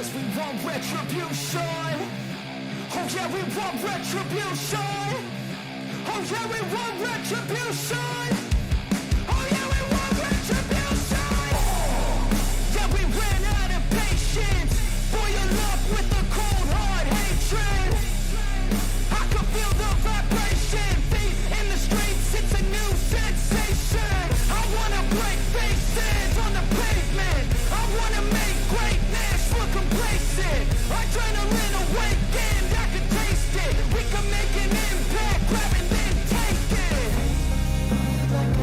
Cause we want retribution. Oh yeah, we want retribution. Oh yeah, we want retribution. Oh yeah, we want retribution. Yeah, we ran out of patience. Boil up with the cold hard hatred. I can feel the vibration. Feet in the streets, it's a new sensation. I wanna break faces on the pavement. I wanna make greatness look complacent. Adrenaline awakened, I can taste it. We can make an impact, grab and then take it. Like a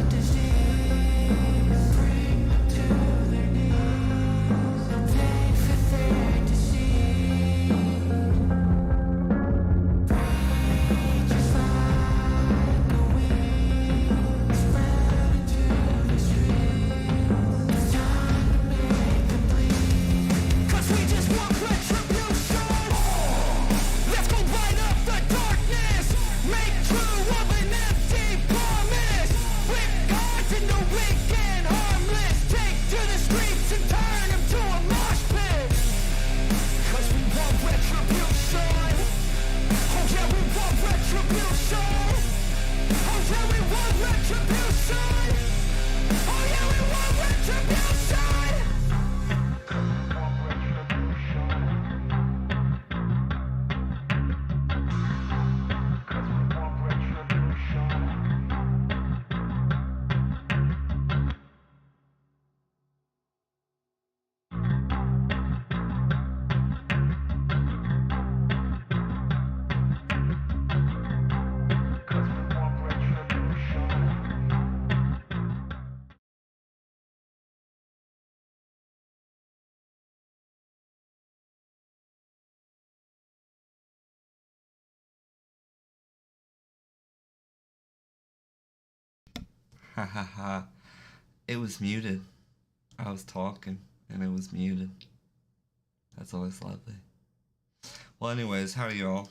disease, bring them to their knees. Pain for their disease. Rage is like a weed, spread into the streets. It's time to make them bleed. 'Cause we just want retribution. Let's go light up the darkness. Make true of an empty promise. Whip gods into weak and harmless. Take to the streets and turn them to a mosh pit. 'Cause we want retribution. Oh yeah, we want retribution. Oh yeah, we want retribution. Oh yeah, we want retribution. Ha ha ha. It was muted. I was talking and it was muted. That's always lovely. Well, anyways, how are y'all?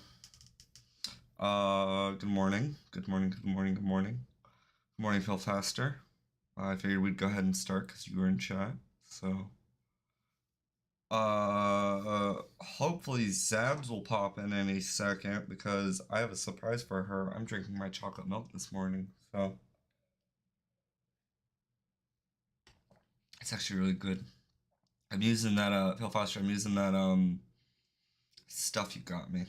Good morning. Good morning, good morning, good morning. Good morning, Phil Faster. I figured we'd go ahead and start because you were in chat. So, hopefully Zabs will pop in any second because I have a surprise for her. I'm drinking my chocolate milk this morning, so it's actually really good. I'm using that, Phil Foster, I'm using that, stuff you got me.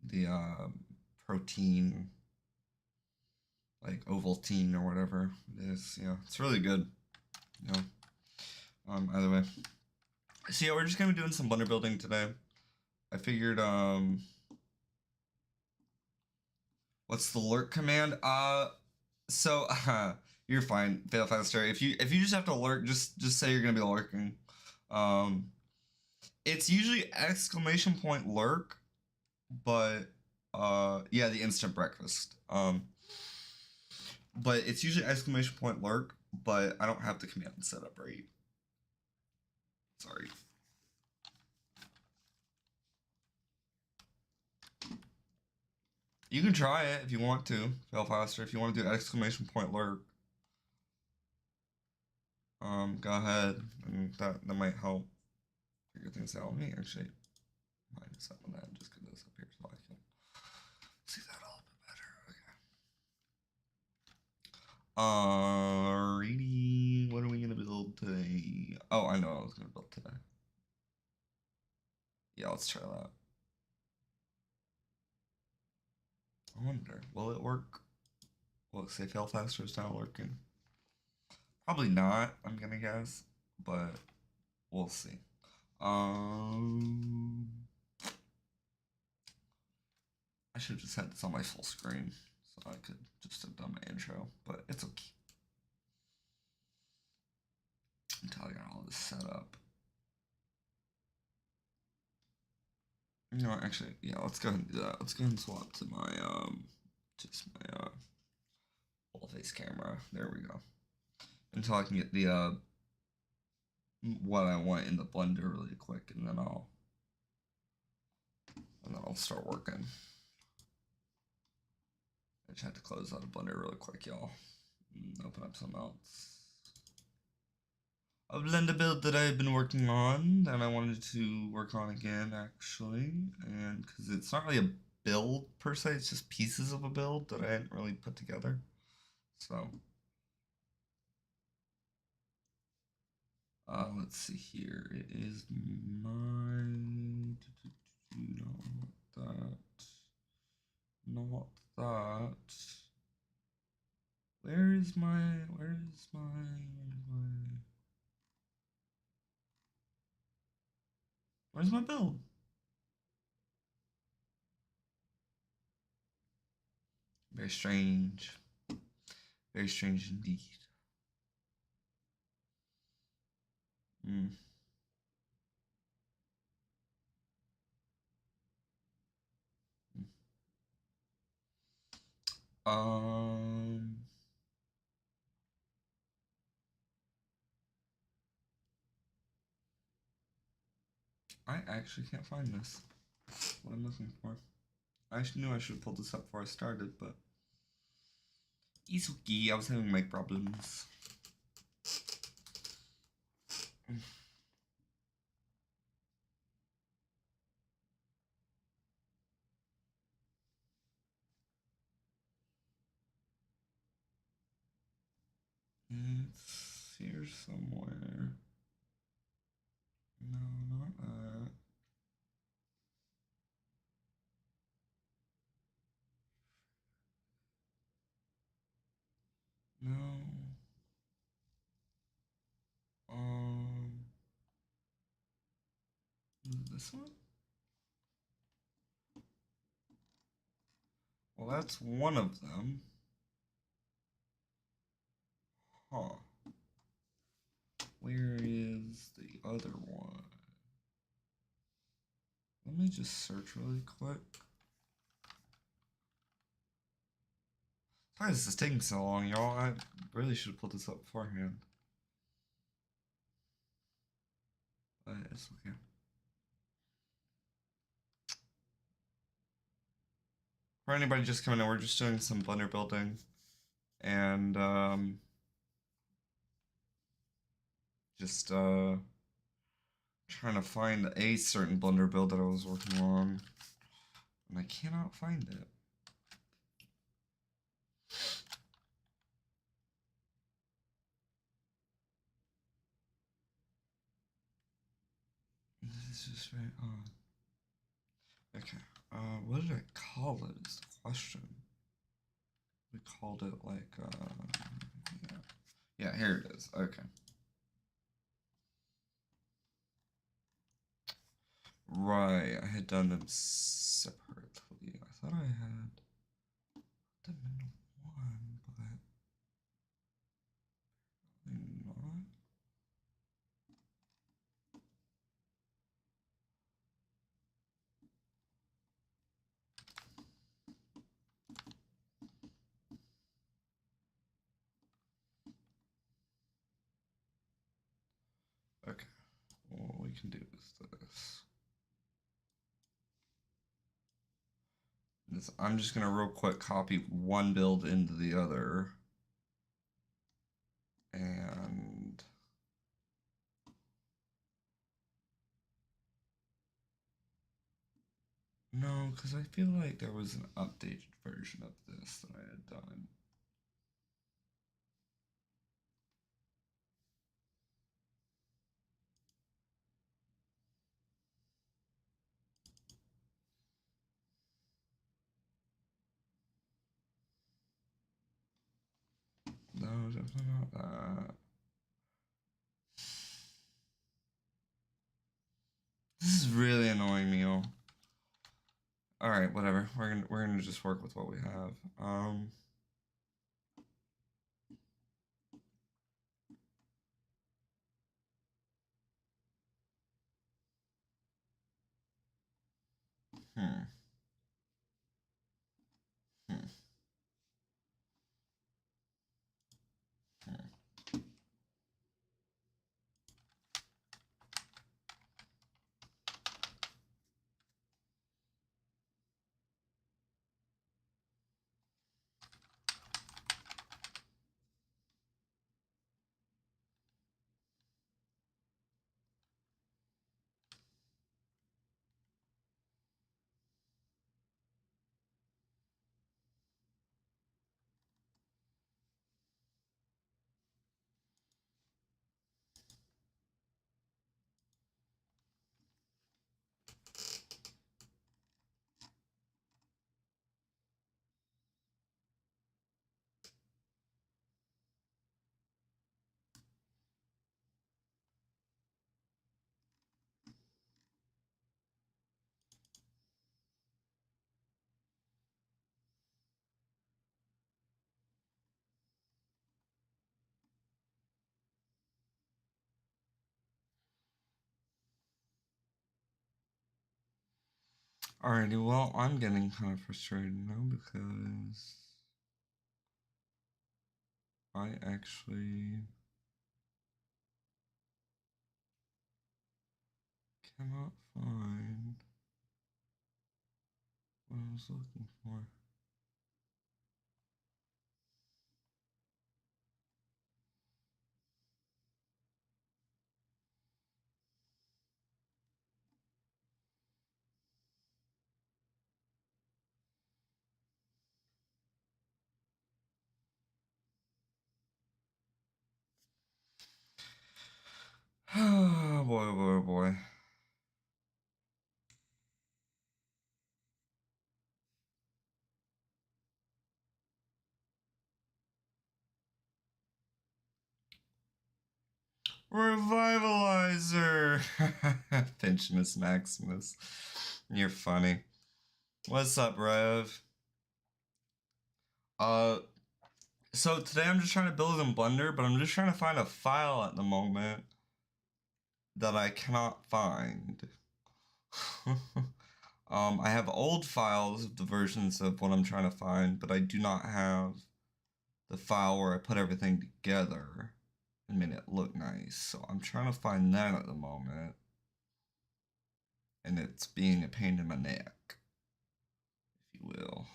The, protein, like Ovaltine or whatever it is. Yeah, it's really good. You know, either way. So yeah, we're just gonna be doing some blender building today. I figured, what's the lurk command? You're fine, Fail Faster. If you just have to lurk, just say you're gonna be lurking. It's usually exclamation point lurk, but yeah, the instant breakfast. But it's usually exclamation point lurk, but I don't have the command set up right. Sorry. You can try it if you want to, Fail Faster. If you want to do exclamation point lurk, go ahead, and that might help figure things out. Let me actually minus that on that and just get this up here so I can see that a little bit better. Okay. Alrighty, what are we gonna build today? Oh, I know what I was gonna build today. Yeah, let's try that. I wonder, will it work? Will it say Fail Faster is now lurking? Probably not, I'm gonna guess, but we'll see. I should have just had this on my full screen so I could just have done my intro, but it's okay. Until I got all this set up. You know what, actually, yeah, let's go ahead and do that. Let's go ahead and swap to my, just my, full face camera. There we go. Until I can get the, what I want in the blender really quick, and then I'll start working. I just had to close out a blender really quick, y'all. Open up something else. a Blender build that I've been working on that I wanted to work on again, actually, and because it's not really a build per se, it's just pieces of a build that I hadn't really put together. So, let's see here. It is my not that. Where's my build? Very strange. Very strange indeed. Hmm. Um, I actually can't find this. What I'm looking for. I knew I should have pulled this up before I started, but it's okay. I was having mic problems. It's here somewhere. No, not that. No. Um, this one? Well, that's one of them. Huh. Where is the other one? Let me just search really quick. Why is this taking so long, y'all? I really should have pulled this up beforehand. But it's okay. For anybody just coming in, we're just doing some Blender building. And, just, trying to find a certain Blender build that I was working on. And I cannot find it. This is just very odd. Okay, what did I call it is the question. We called it like, yeah, here it is, okay. Right, I had done them separately. I thought I had them in one, but not. Okay, what we can do is this. I'm just gonna real quick copy one build into the other. And no, because I feel like there was an updated version of this that I had done. No, definitely not that. This is really annoying me, all. All right, whatever. We're gonna just work with what we have. Hmm. Hmm. Hmm. Alrighty, well, I'm getting kind of frustrated now because I actually cannot find what I was looking for. Oh boy, oh boy, oh boy. Revivalizer! Finchmas Maximus. You're funny. What's up, Rev? So today I'm just trying to build in Blender, but I'm just trying to find a file at the moment that I cannot find. I have old files of the versions of what I'm trying to find, but I do not have the file where I put everything together and made it look nice. So I'm trying to find that at the moment. And it's being a pain in my neck, if you will.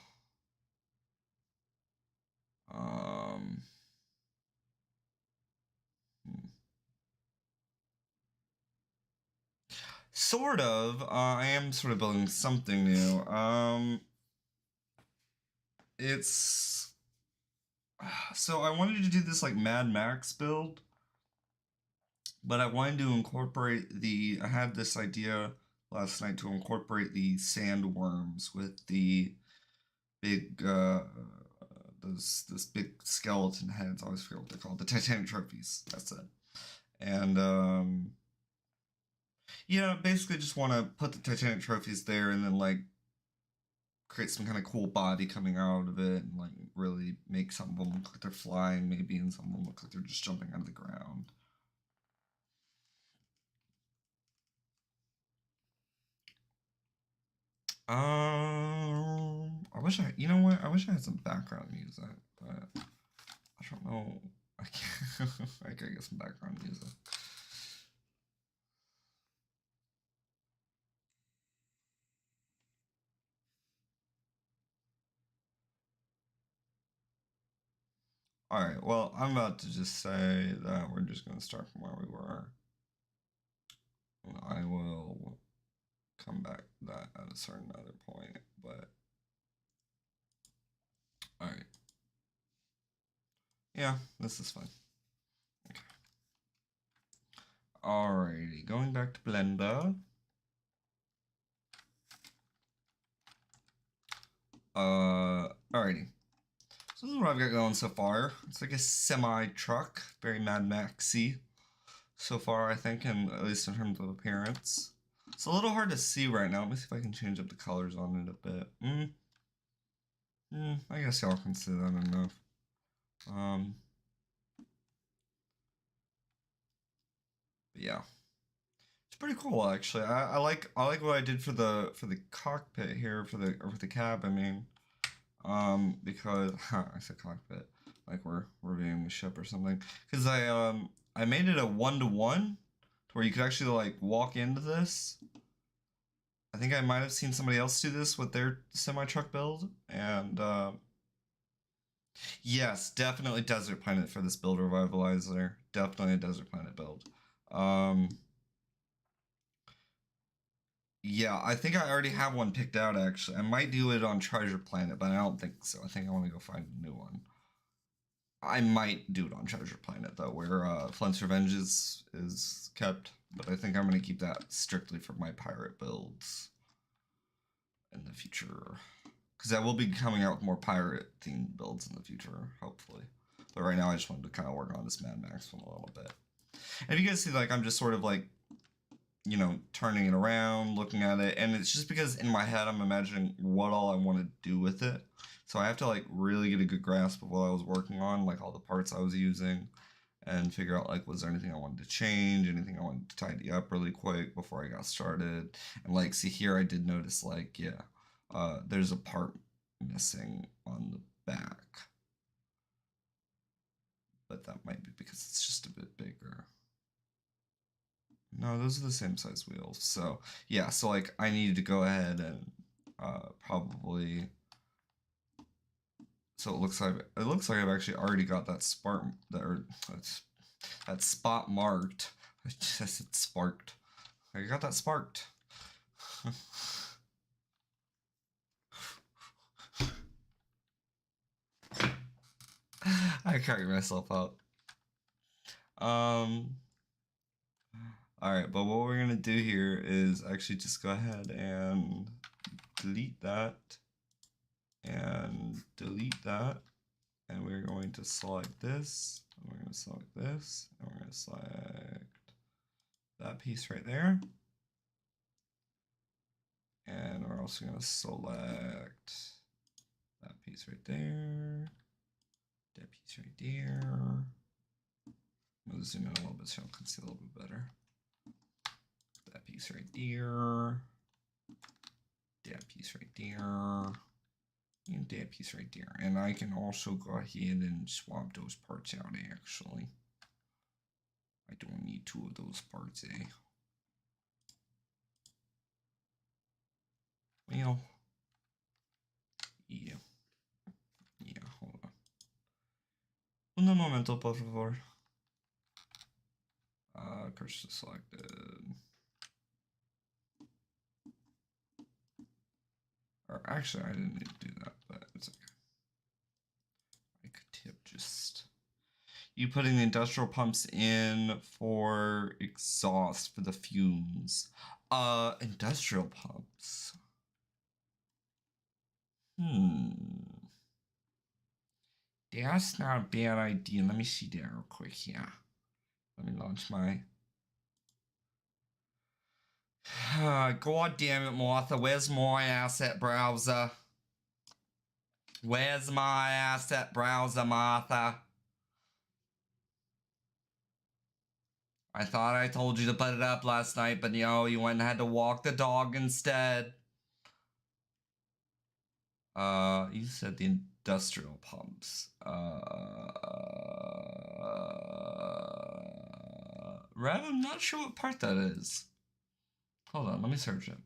Sort of. I am sort of building something new. It's so I wanted to do this like Mad Max build, but I wanted to incorporate I had this idea last night to incorporate the sandworms with the big this big skeleton heads. I always forget what they're called. The Titanic trophies. That's it. And yeah, basically just want to put the Titanic trophies there and then like create some kind of cool body coming out of it and like really make some of them look like they're flying maybe and some of them look like they're just jumping out of the ground. I wish you know what? I wish I had some background music, but I don't know. I can't. I gotta get some background music. Alright, well, I'm about to just say that we're just going to start from where we were. And I will come back to that at a certain other point, but... Alright. Yeah, this is fine. Okay. Alrighty, going back to Blender. Alrighty. So this is what I've got going so far. It's like a semi-truck, very Mad Maxy so far, I think, at least in terms of appearance. It's a little hard to see right now. Let me see if I can change up the colors on it a bit. I guess y'all can see that enough. But yeah, it's pretty cool actually. I like what I did for the cockpit here for the cab. I mean, because I said cockpit like we're reviewing the ship or something. Because I made it a 1-to-1 to where you could actually like walk into this. I think I might have seen somebody else do this with their semi-truck build, and yes, definitely Desert Planet for this build revivalizer. Definitely a Desert Planet build. Yeah, I think I already have one picked out actually. I might do it on Treasure Planet, but I don't think so. I think I want to go find a new one. I might do it on Treasure Planet though, where Flint's Revenge is kept, but I think I'm gonna keep that strictly for my pirate builds in the future. Because I will be coming out with more pirate themed builds in the future, hopefully. But right now I just wanted to kind of work on this Mad Max one a little bit. And you guys see like I'm just sort of like, you know, turning it around, looking at it, and it's just because in my head I'm imagining what all I want to do with it. So I have to like really get a good grasp of what I was working on, like all the parts I was using, and figure out like was there anything I wanted to change, anything I wanted to tidy up really quick before I got started. And like see here I did notice like there's a part missing on the back. But that might be because it's just a bit bigger. No, those are the same size wheels. So yeah, so like I needed to go ahead and probably. So it looks like I've actually already got that that spot marked. I just said sparked. I got that sparked. I carry myself out. All right, but what we're gonna do here is actually just go ahead and delete that and delete that, and we're going to select this, and we're going to select this, and we're going to select that piece right there, and we're also going to select that piece right there, that piece right there. I'm going to zoom in a little bit so I can see a little bit better. That piece right there, that piece right there, and that piece right there. And I can also go ahead and swap those parts out, actually. I don't need two of those parts, Well, yeah. Yeah, hold on. Un momento, por favor. Cursor selected. Or actually, I didn't need to do that, but it's okay. I could tip just. You putting the industrial pumps in for exhaust for the fumes. Industrial pumps. That's not a bad idea. Let me see that real quick here. Let me launch my. God damn it, Martha. Where's my asset browser? Where's my asset browser, Martha? I thought I told you to put it up last night, but you went and had to walk the dog instead. You said the industrial pumps. Rev, I'm not sure what part that is. Hold on, let me search it.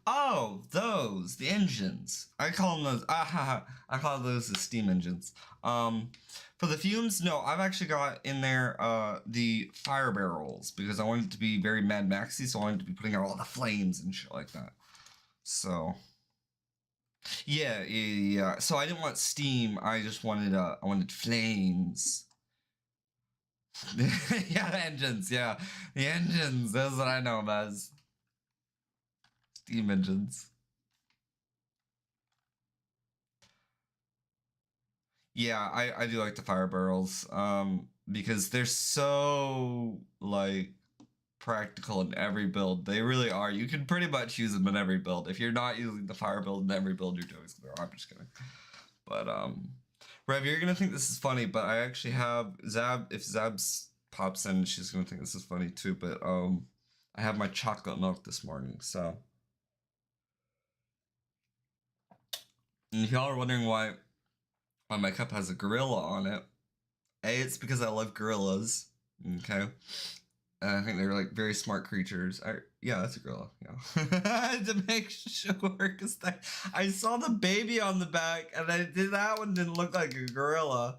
Oh, those, the engines. I call them those, I call those the steam engines. For the fumes, no, I've actually got in there the fire barrels because I wanted it to be very Mad Maxy, so I wanted to be putting out all the flames and shit like that. So, yeah. So I didn't want steam. I just wanted I wanted flames. Yeah, the engines. Yeah, the engines. That's what I know them as. Steam engines. Yeah, I do like the fire barrels. Because they're so like practical in every build. They really are. You can pretty much use them in every build. If you're not using the fire build in every build, you're doing something wrong. I'm just kidding. But Rev, you're gonna think this is funny, but I actually have Zab. If Zabs pops in, she's gonna think this is funny too. But I have my chocolate milk this morning, so. And if y'all are wondering why my cup has a gorilla on it, it's because I love gorillas. Okay. And I think they're like very smart creatures. Yeah, that's a gorilla. Yeah. I had to make sure because I saw the baby on the back, and that one didn't look like a gorilla.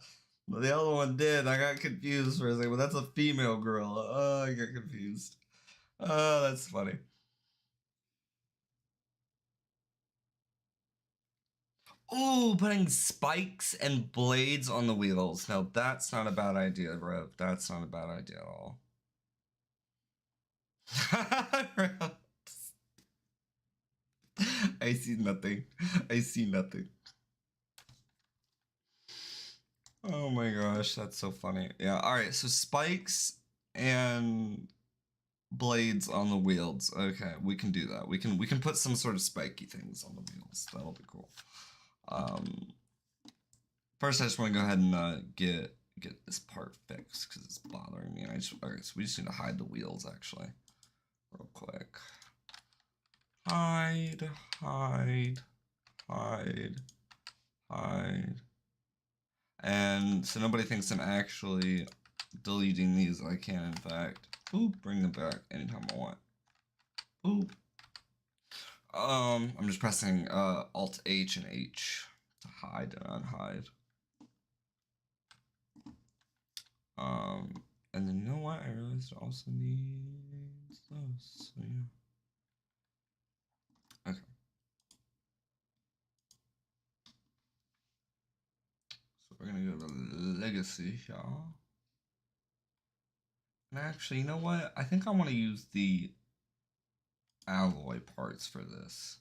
But the other one did. I got confused for a second. But that's a female gorilla. Oh, I got confused. Oh, that's funny. Ooh, putting spikes and blades on the wheels. Now that's not a bad idea, Rev. That's not a bad idea at all. I see nothing. I see nothing. Oh my gosh, that's so funny. Yeah, alright, so spikes and blades on the wheels. Okay, we can do that. We can put some sort of spiky things on the wheels. That'll be cool. First, I just want to go ahead and get this part fixed because it's bothering me. Okay, so we just need to hide the wheels actually, real quick. Hide, hide, hide, hide. And so nobody thinks I'm actually deleting these. I can, in fact. Boop, bring them back anytime I want. Boop. I'm just pressing Alt H and H to hide and unhide. And then you know what? I realized it also needs those. So yeah. Okay. So we're gonna go to legacy, y'all. And actually, you know what? I think I want to use the alloy parts for this.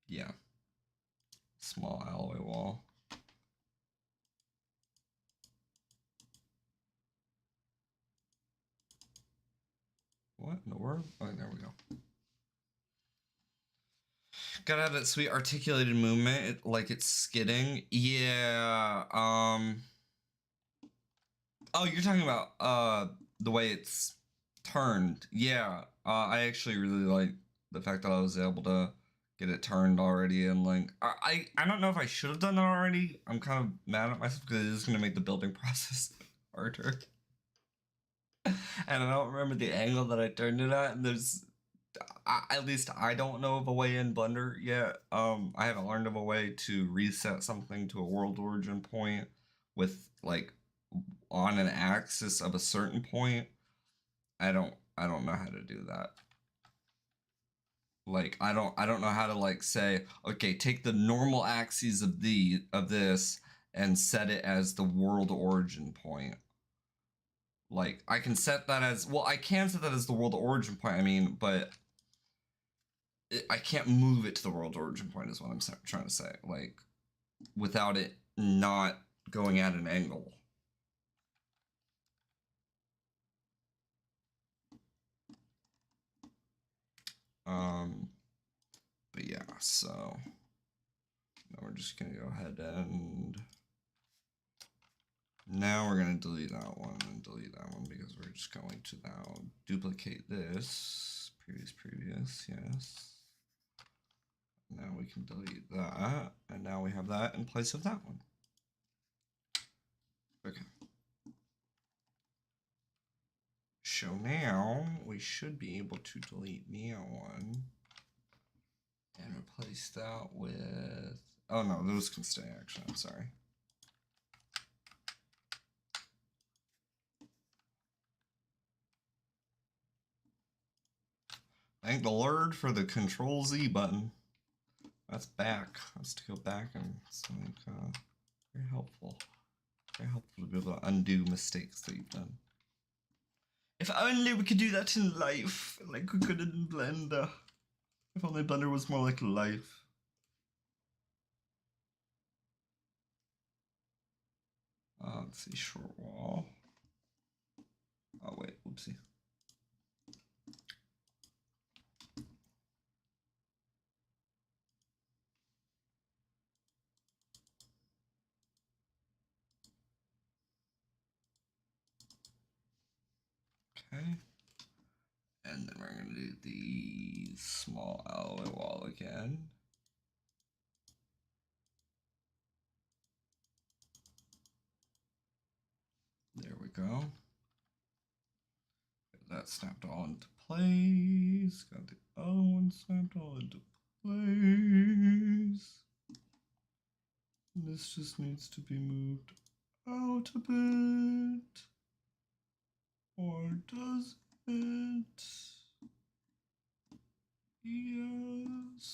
Yeah. Small alloy wall. What in the world? Oh, there we go. Gotta have that sweet articulated movement, like it's skidding. Yeah. Oh, you're talking about the way it's turned. Yeah. I actually really like the fact that I was able to get it turned already, and like I don't know if I should have done that already. I'm kind of mad at myself because it is gonna make the building process harder. And I don't remember the angle that I turned it at, and there's at least I don't know of a way in Blender yet. I haven't learned of a way to reset something to a world origin point with like on an axis of a certain point. I don't know how to do that. Like I don't know how to like say, okay, take the normal axes of this and set it as the world origin point. Like I can set that as, well, I can set that as the world origin point, I mean, but I can't move it to the world origin point is what I'm trying to say, like without it not going at an angle. But yeah, so now we're just gonna go ahead and now we're gonna delete that one and delete that one because we're just going to now duplicate this previous, yes. Now we can delete that, and now we have that in place of that one. Okay. So now we should be able to delete Neo1 and replace that with, oh no, those can stay actually, I'm sorry. Thank the Lord for the Control Z button. That's back. That's to go back, and it's like very helpful. Very helpful to be able to undo mistakes that you've done. If only we could do that in life, like we could in Blender. If only Blender was more like life. Let's see, short wall. Oh wait, whoopsie. Okay. And then we're gonna do the small alloy wall again. There we go. Get that snapped all into place. Got the other one snapped all into place. This just needs to be moved out a bit. Or does it? Yes.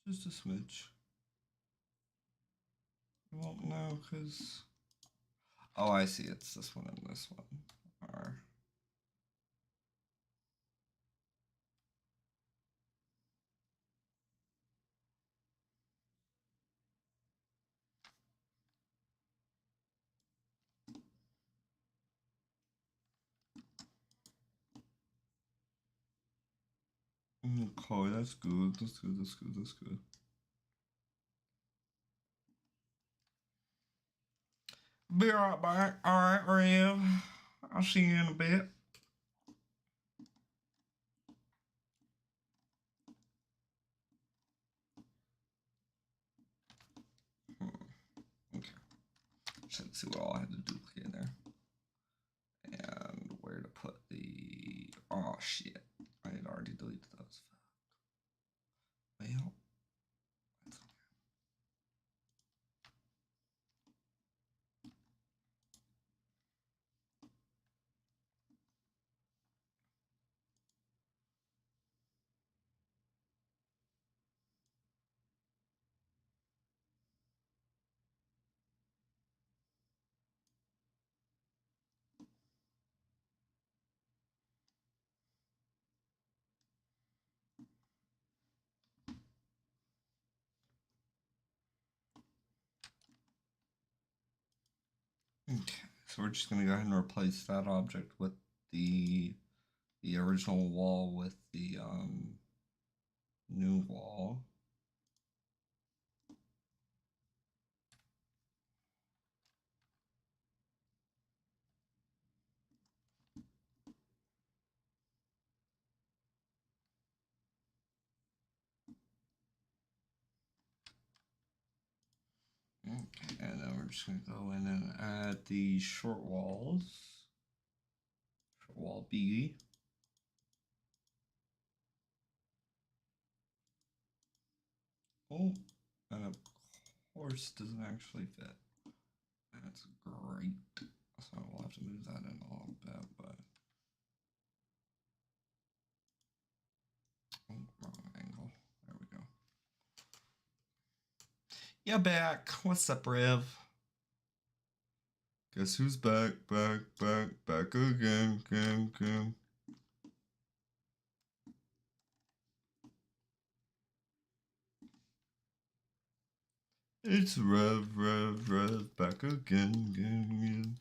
Just a smidge. I won't know because. Oh, I see. It's this one and this one are. Okay, that's good. That's good. That's good. That's good. Be right back. All right, Rev. I'll see you in a bit. Okay. Let's see what all I had to duplicate there. And where to put the... Oh, shit. I had already deleted those. Well, that's okay. So we're just gonna go ahead and replace that object with the original wall with the new wall. Okay, and then we're just gonna go in and add the short walls. Short wall B. Oh, and of course doesn't actually fit. That's great. So we'll have to move that in a little bit, but oh, wrong angle. There we go. Yeah, back. What's up, Rev? Guess who's back, back again, again. It's Rev, back again.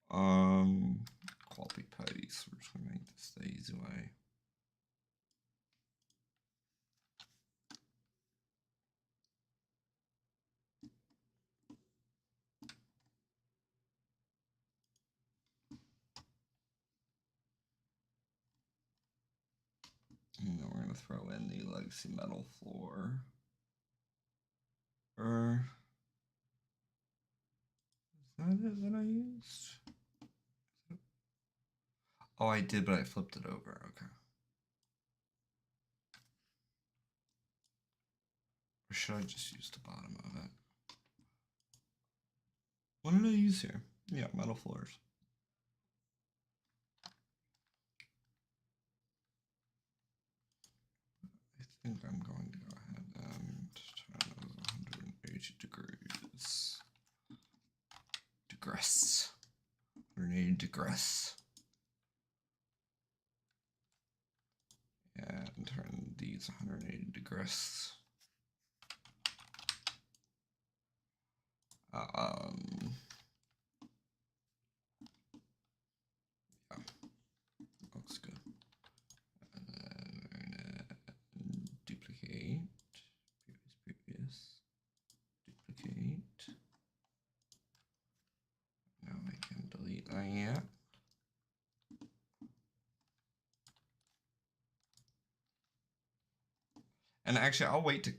Quality paste. We're just gonna make this the easy way. And then we're gonna throw in the legacy metal floor. Is that it that I used? Oh, I did, but I flipped it over. Okay. Or should I just use the bottom of it? What did I use here? Yeah, metal floors. I think I'm going to go ahead and turn it 180 degrees. 180 degrees. And turn these 180 degrees. Yeah, looks good. And then we're gonna duplicate, previous, duplicate. Now I can delete that. And actually, I'll wait to,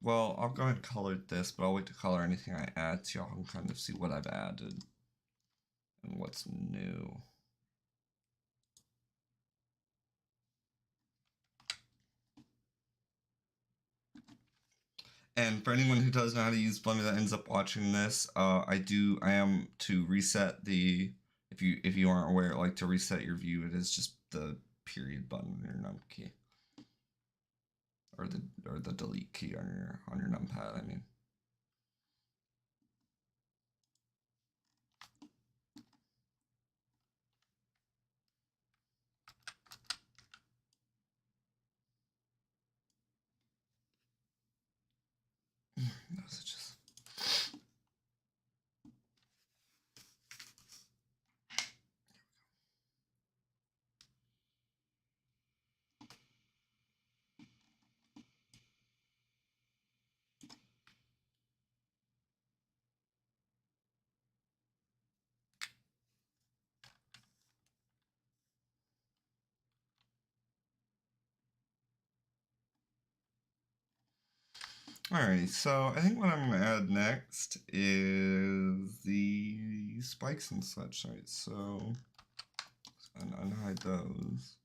well, I'll go ahead and color this, but I'll wait to color anything I add so y'all can kind of see what I've added and what's new. And for anyone who doesn't know how to use Blender that ends up watching this, I am to reset the, if you aren't aware, like to reset your view, it is just the period button on your num key. Or the delete key on your numpad, I mean. Those are just Alright, so I think what I'm gonna add next is the spikes and such, right? So unhide those.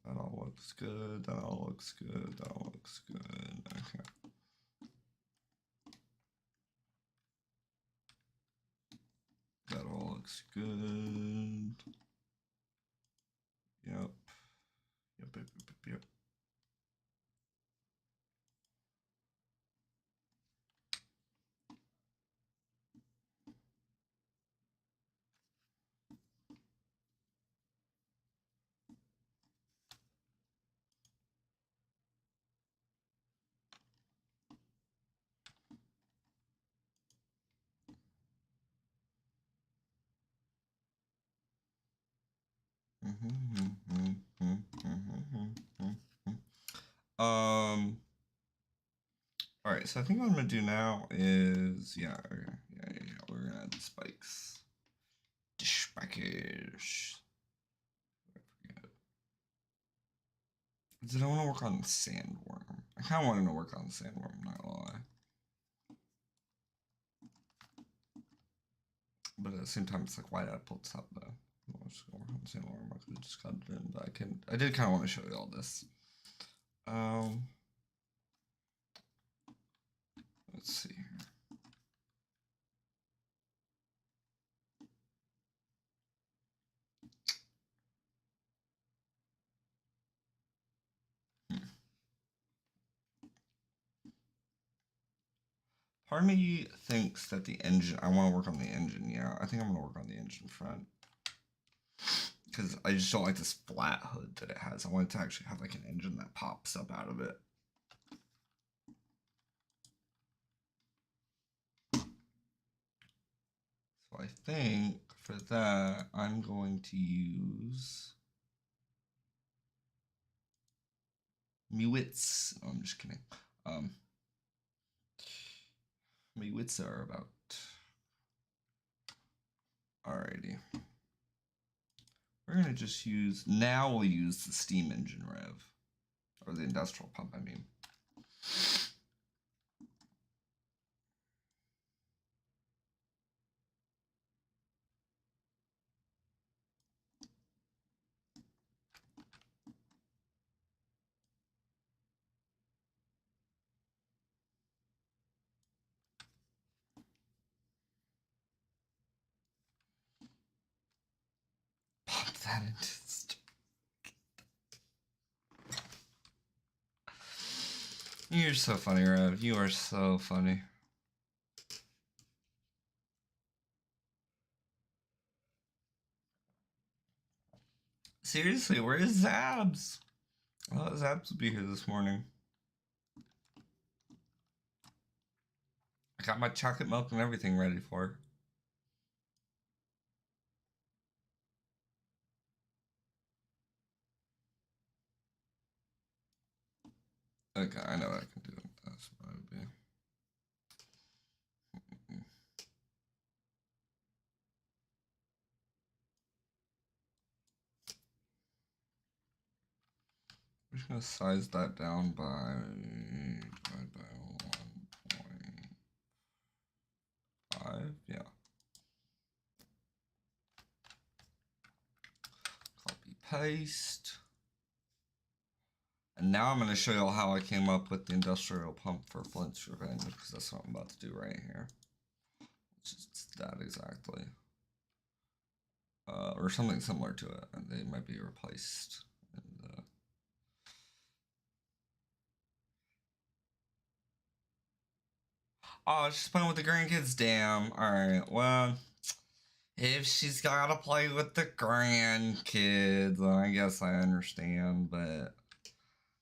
That all looks good. That all looks good. That all looks good. Okay. That all looks good. Yep. Yep. All right, so I think what I'm gonna do now is yeah, we're gonna add the spikes. The spikers. Did I want to work on the sandworm? I kind of wanted to work on the sandworm, I'm not gonna lie. But at the same time, it's like, why did I pull this up though? I was just gonna work on the sandworm. I could have just cut it in, but I did kind of want to show you all this. Let's see here. Part of me thinks that the engine, I want to work on the engine. Yeah, I think I'm going to work on the engine front. Because I just don't like this flat hood that it has. I want it to actually have like an engine that pops up out of it. So I think for that, I'm going to use Mewitz. No, I'm just kidding. Mewitz are about. Alrighty. We're gonna just use, now we'll use the steam engine rev. Or the industrial pump, I mean. Pop that into the You're so funny, Rev. You are so funny. Seriously, where is Zabs? I thought Zabs would be here this morning. I got my chocolate milk and everything ready for her. Okay, I know what I can do. That's what I would be. I'm just gonna size that down by 1.5. Yeah. Copy paste. And now I'm going to show you all how I came up with the industrial pump for Flint's Revenge, because that's what I'm about to do right here. Just that exactly. Or something similar to it, and they might be replaced. And, oh, she's playing with the grandkids. Damn. Alright, well, if she's gotta play with the grandkids, I guess I understand, but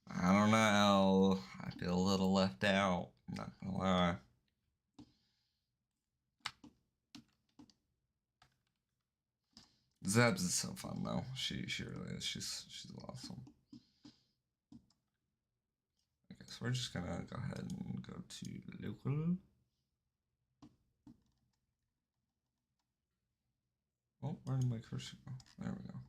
I don't know. I feel a little left out. I'm not gonna lie. Zebs is so fun though. She really is. She's awesome. Okay, so we're just gonna go ahead and go to local. Oh, where did my cursor go? There we go.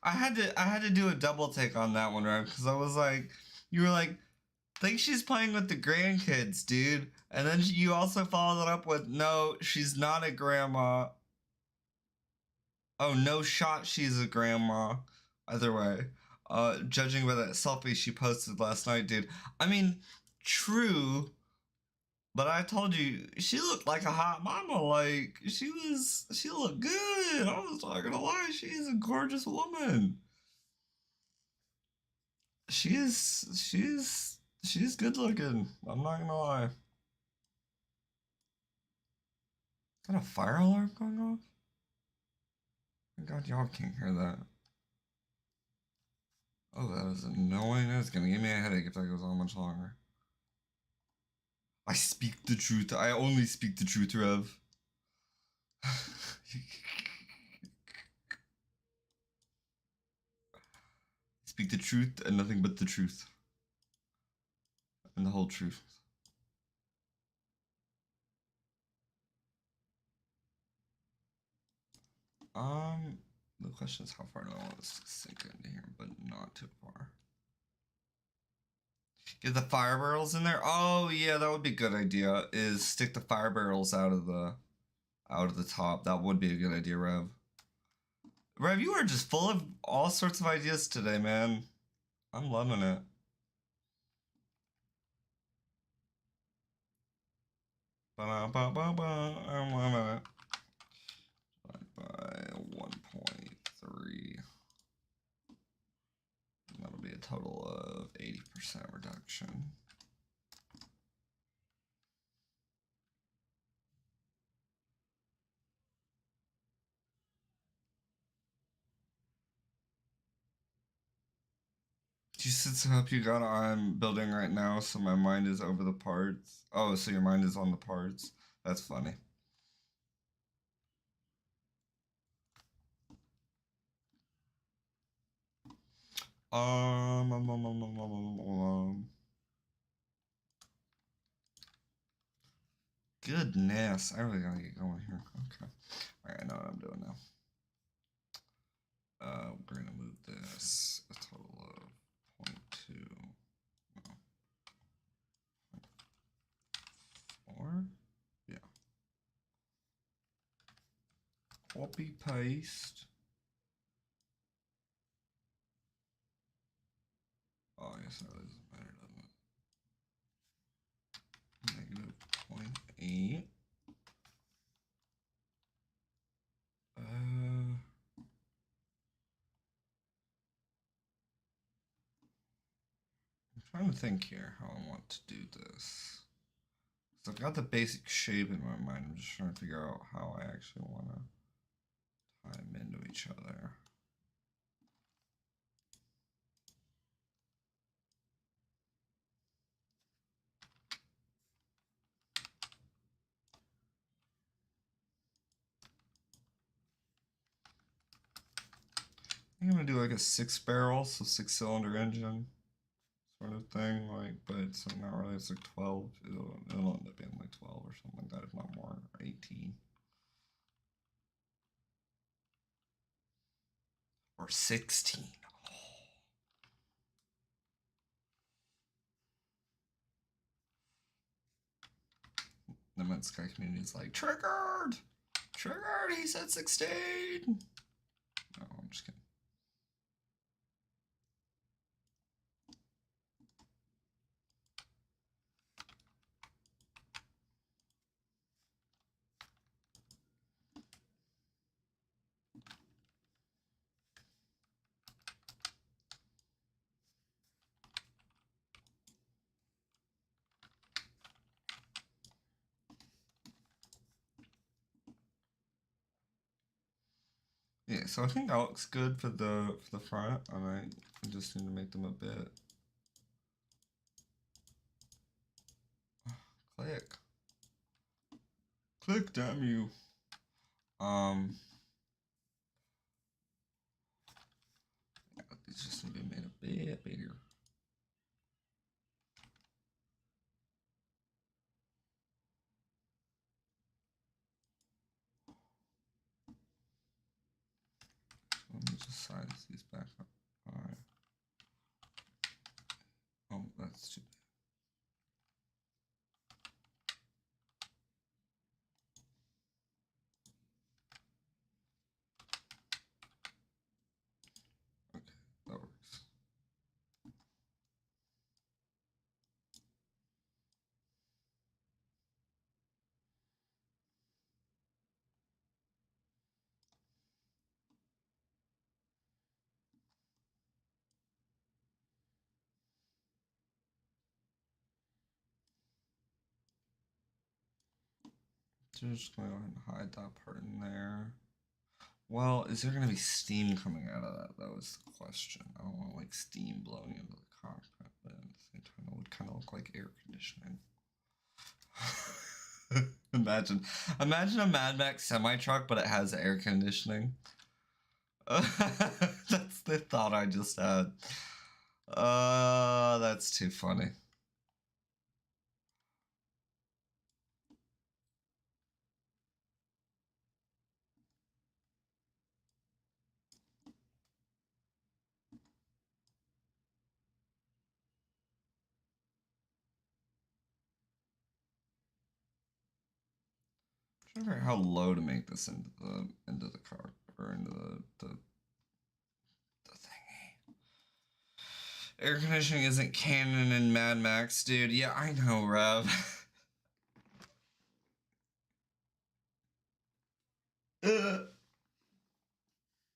I had to do a double take on that one, right? Because I was like, you were like, think she's playing with the grandkids, dude. And then you also followed it up with, no, she's not a grandma. Oh, no shot, she's a grandma. Either way, judging by that selfie she posted last night, dude. I mean, true, but I told you she looked like a hot mama. Like she looked good. I was not gonna lie, she's a gorgeous woman. She's good looking. I'm not gonna lie. Is that a fire alarm going off? Thank God y'all can't hear that. Oh, that is annoying. That's gonna give me a headache if that goes on much longer. I speak the truth. I only speak the truth, Rev. Speak the truth and nothing but the truth. And the whole truth. The question is how far do I want this to sink into here, but not too far. Get the fire barrels in there. Oh yeah, that would be a good idea. Is stick the fire barrels out of the top. That would be a good idea, Rev. Rev, you are just full of all sorts of ideas today, man. I'm loving it. I'm loving it. By 1.3. That'll be a total of 80% reduction. Do you sense the help you got? I'm building right now, so my mind is over the parts. Oh, so your mind is on the parts. That's funny. Goodness, I really gotta get going here. Okay. Alright, I know what I'm doing now. We're gonna move this a total of 0.2. No. 0.4? Yeah. Copy paste. Oh, I guess that doesn't matter, doesn't it? -0.8. I'm trying to think here how I want to do this. So I've got the basic shape in my mind. I'm just trying to figure out how I actually want to tie them into each other. I think I'm gonna do like a 6-barrel, so 6-cylinder engine sort of thing, like, but it's not really. It's like 12. It'll end up being like 12 or something like that, if not more, or 18. Or 16. The Met Sky community is like, triggered! Triggered! He said 16! No, I'm just kidding. Yeah, so I think that looks good for the front. Alright, I just need to make them a bit. Click. Click, damn you. It's just need to be made a bit bigger. Let me just size these back up. Alright. Oh, that's too bad. Okay, that works. So just gonna go ahead and hide that part in there. Well, is there gonna be steam coming out of that? That was the question. I don't want like steam blowing into the cockpit, but at the same time, it would kind of look like air conditioning. Imagine a Mad Max semi truck, but it has air conditioning. That's the thought I just had. That's too funny. I'm trying to figure out how low to make this into the car or into the thingy. Air conditioning isn't canon in Mad Max, dude. Yeah, I know, Rev.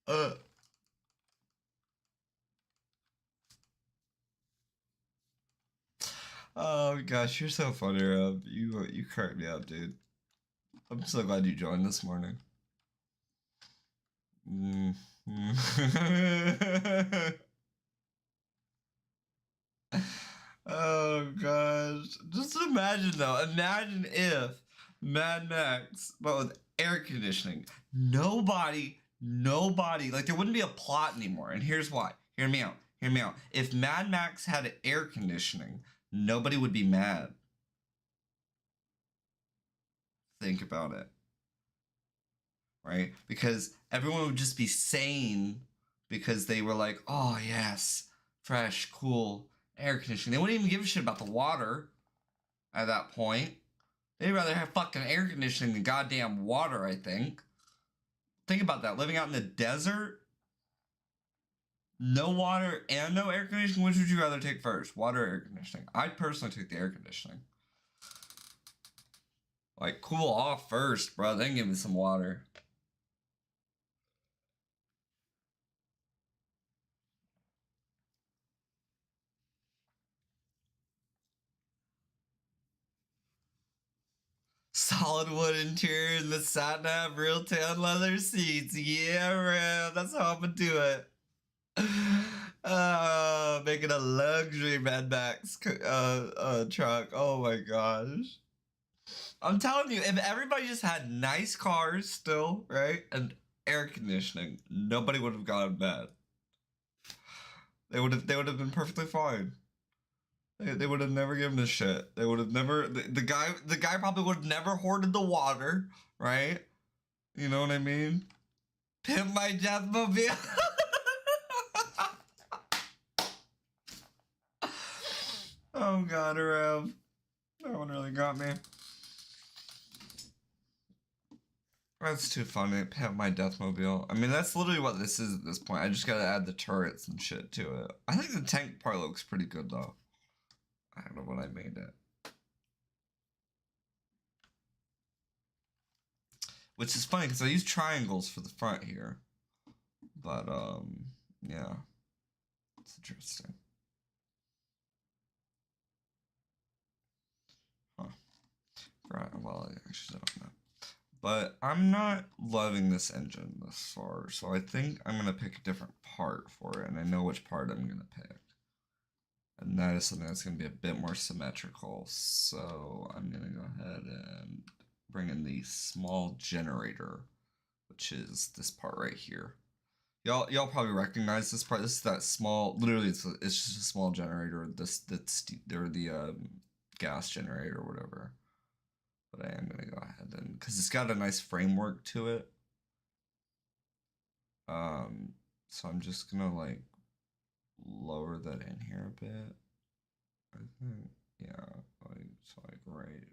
uh. Oh gosh, you're so funny, Rev. You cracked me up, dude. I'm so glad you joined this morning. Oh gosh. Just imagine though. Imagine if Mad Max, but with air conditioning. Nobody, like there wouldn't be a plot anymore. And here's why. Hear me out. Hear me out. If Mad Max had air conditioning, nobody would be mad. Think about it. Right? Because everyone would just be sane because they were like, oh yes, fresh, cool air conditioning. They wouldn't even give a shit about the water at that point. They'd rather have fucking air conditioning than goddamn water, I think. Think about that. Living out in the desert, no water and no air conditioning. Which would you rather take first? Water or air conditioning? I'd personally take the air conditioning. Like, cool off first, bro. Then give me some water. Solid wood interior and the sat nav real tan leather seats. Yeah, man. That's how I'm gonna do it. Making a luxury Mad Max truck. Oh my gosh. I'm telling you, if everybody just had nice cars still, right? And air conditioning, nobody would have gotten mad. They would have been perfectly fine. They would have never given a shit. They would have never the guy probably would have never hoarded the water, right? You know what I mean? Pimp my Deathmobile. Oh god, Rev. That one really got me. That's too funny. Pimp my Deathmobile. I mean, that's literally what this is at this point. I just gotta add the turrets and shit to it. I think the tank part looks pretty good though. I don't know when I made it. Which is funny because I use triangles for the front here. But, yeah. It's interesting. Huh. Right, well, I actually don't know. But I'm not loving this engine thus far, so I think I'm going to pick a different part for it, and I know which part I'm going to pick. And that is something that's going to be a bit more symmetrical, so I'm going to go ahead and bring in the small generator, which is this part right here. Y'all probably recognize this part. This is that small, literally it's just a small generator. That's the gas generator or whatever. But I am gonna go ahead and because it's got a nice framework to it. So I'm just gonna like lower that in here a bit. I think, yeah, like so like right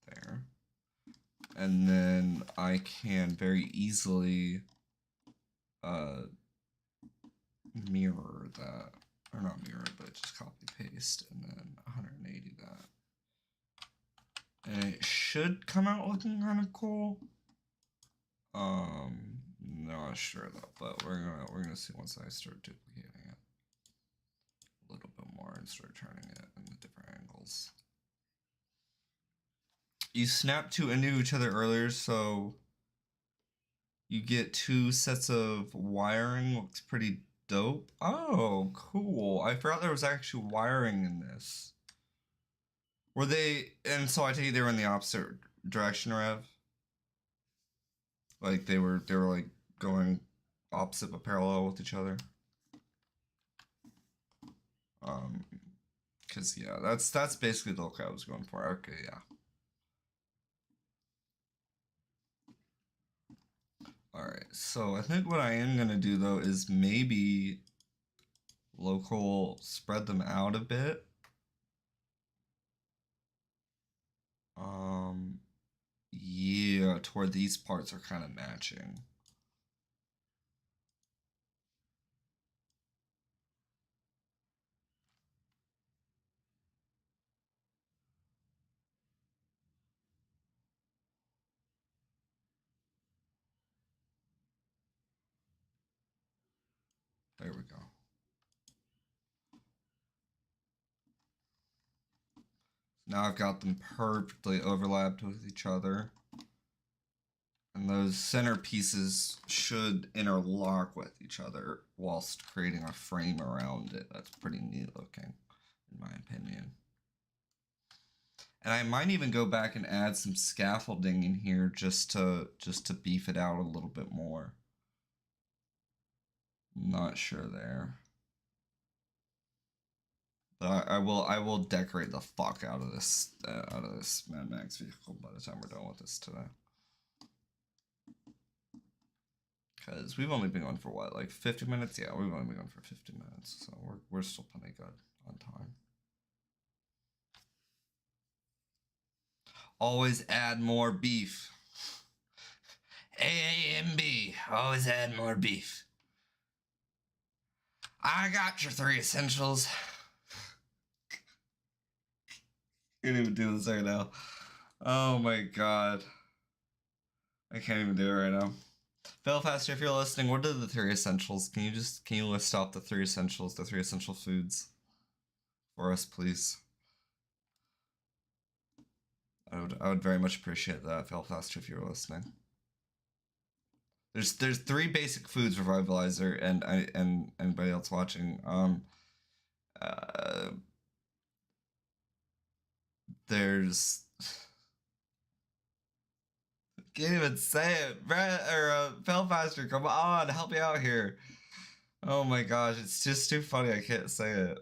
there. And then I can very easily mirror that, or not mirror, but just copy paste and then 180 that. And it should come out looking kind of cool. Not sure though, but we're gonna see once I start duplicating it a little bit more and start turning it in the different angles. You snap two into each other earlier, so you get two sets of wiring. Looks pretty dope. Oh, cool. I forgot there was actually wiring in this. Were they, and so I take it they were in the opposite direction, Rev? Like they were like going opposite but parallel with each other. Cause yeah, that's basically the look I was going for. Okay, yeah. Alright, so I think what I am gonna do though is maybe local spread them out a bit. Yeah, toward these parts are kind of matching. There we go. Now I've got them perfectly overlapped with each other. And those center pieces should interlock with each other whilst creating a frame around it. That's pretty neat looking, in my opinion. And I might even go back and add some scaffolding in here just to beef it out a little bit more. Not sure there. But I will decorate the fuck out of this Mad Max vehicle by the time we're done with this today. Because we've only been going for what, like 50 minutes? Yeah, we've only been going for 50 minutes, so we're still plenty good on time. Always add more beef. AAMB, always add more beef. I got your 3 essentials. Can't even do this right now. Oh my god. I can't even do it right now. Belfaster, if you're listening, what are the 3 essentials? Can you list off the 3 essentials, the 3 essential foods for us, please? I would very much appreciate that, Belfaster, if you're listening. There's 3 basic foods for Revitalizer and anybody else watching. There's can't even say it. Brett or Belfaster, come on, help me out here. Oh my gosh, it's just too funny. I can't say it.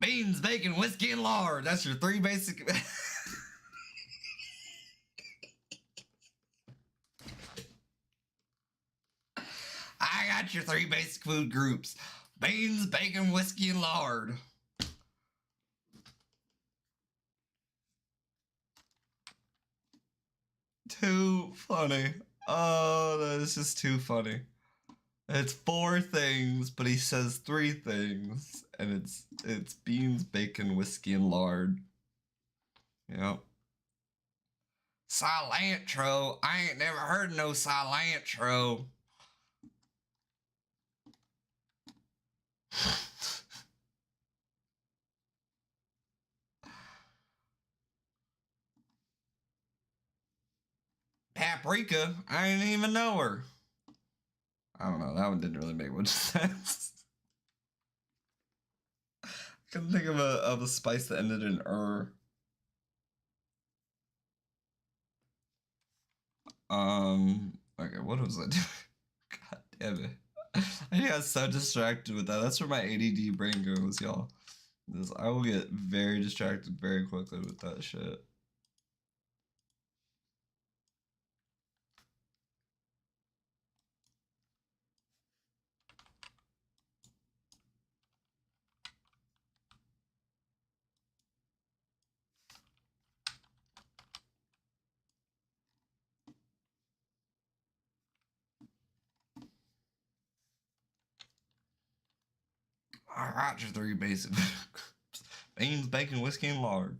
Beans, bacon, whiskey, and lard. That's your 3 basic. I got your 3 basic food groups: beans, bacon, whiskey, and lard. Too funny. Oh, that is just too funny. It's 4 things, but he says 3 things, and it's beans, bacon, whiskey, and lard. Yep. Cilantro. I ain't never heard of no cilantro. Paprika. I didn't even know her. I don't know. That one didn't really make much sense. I couldn't think of a spice that ended in Okay, what was I doing? God damn it. I got so distracted with that. That's where my ADD brain goes, y'all. I will get very distracted very quickly with that shit. I got your 3 basic beans, bacon, whiskey, and lard.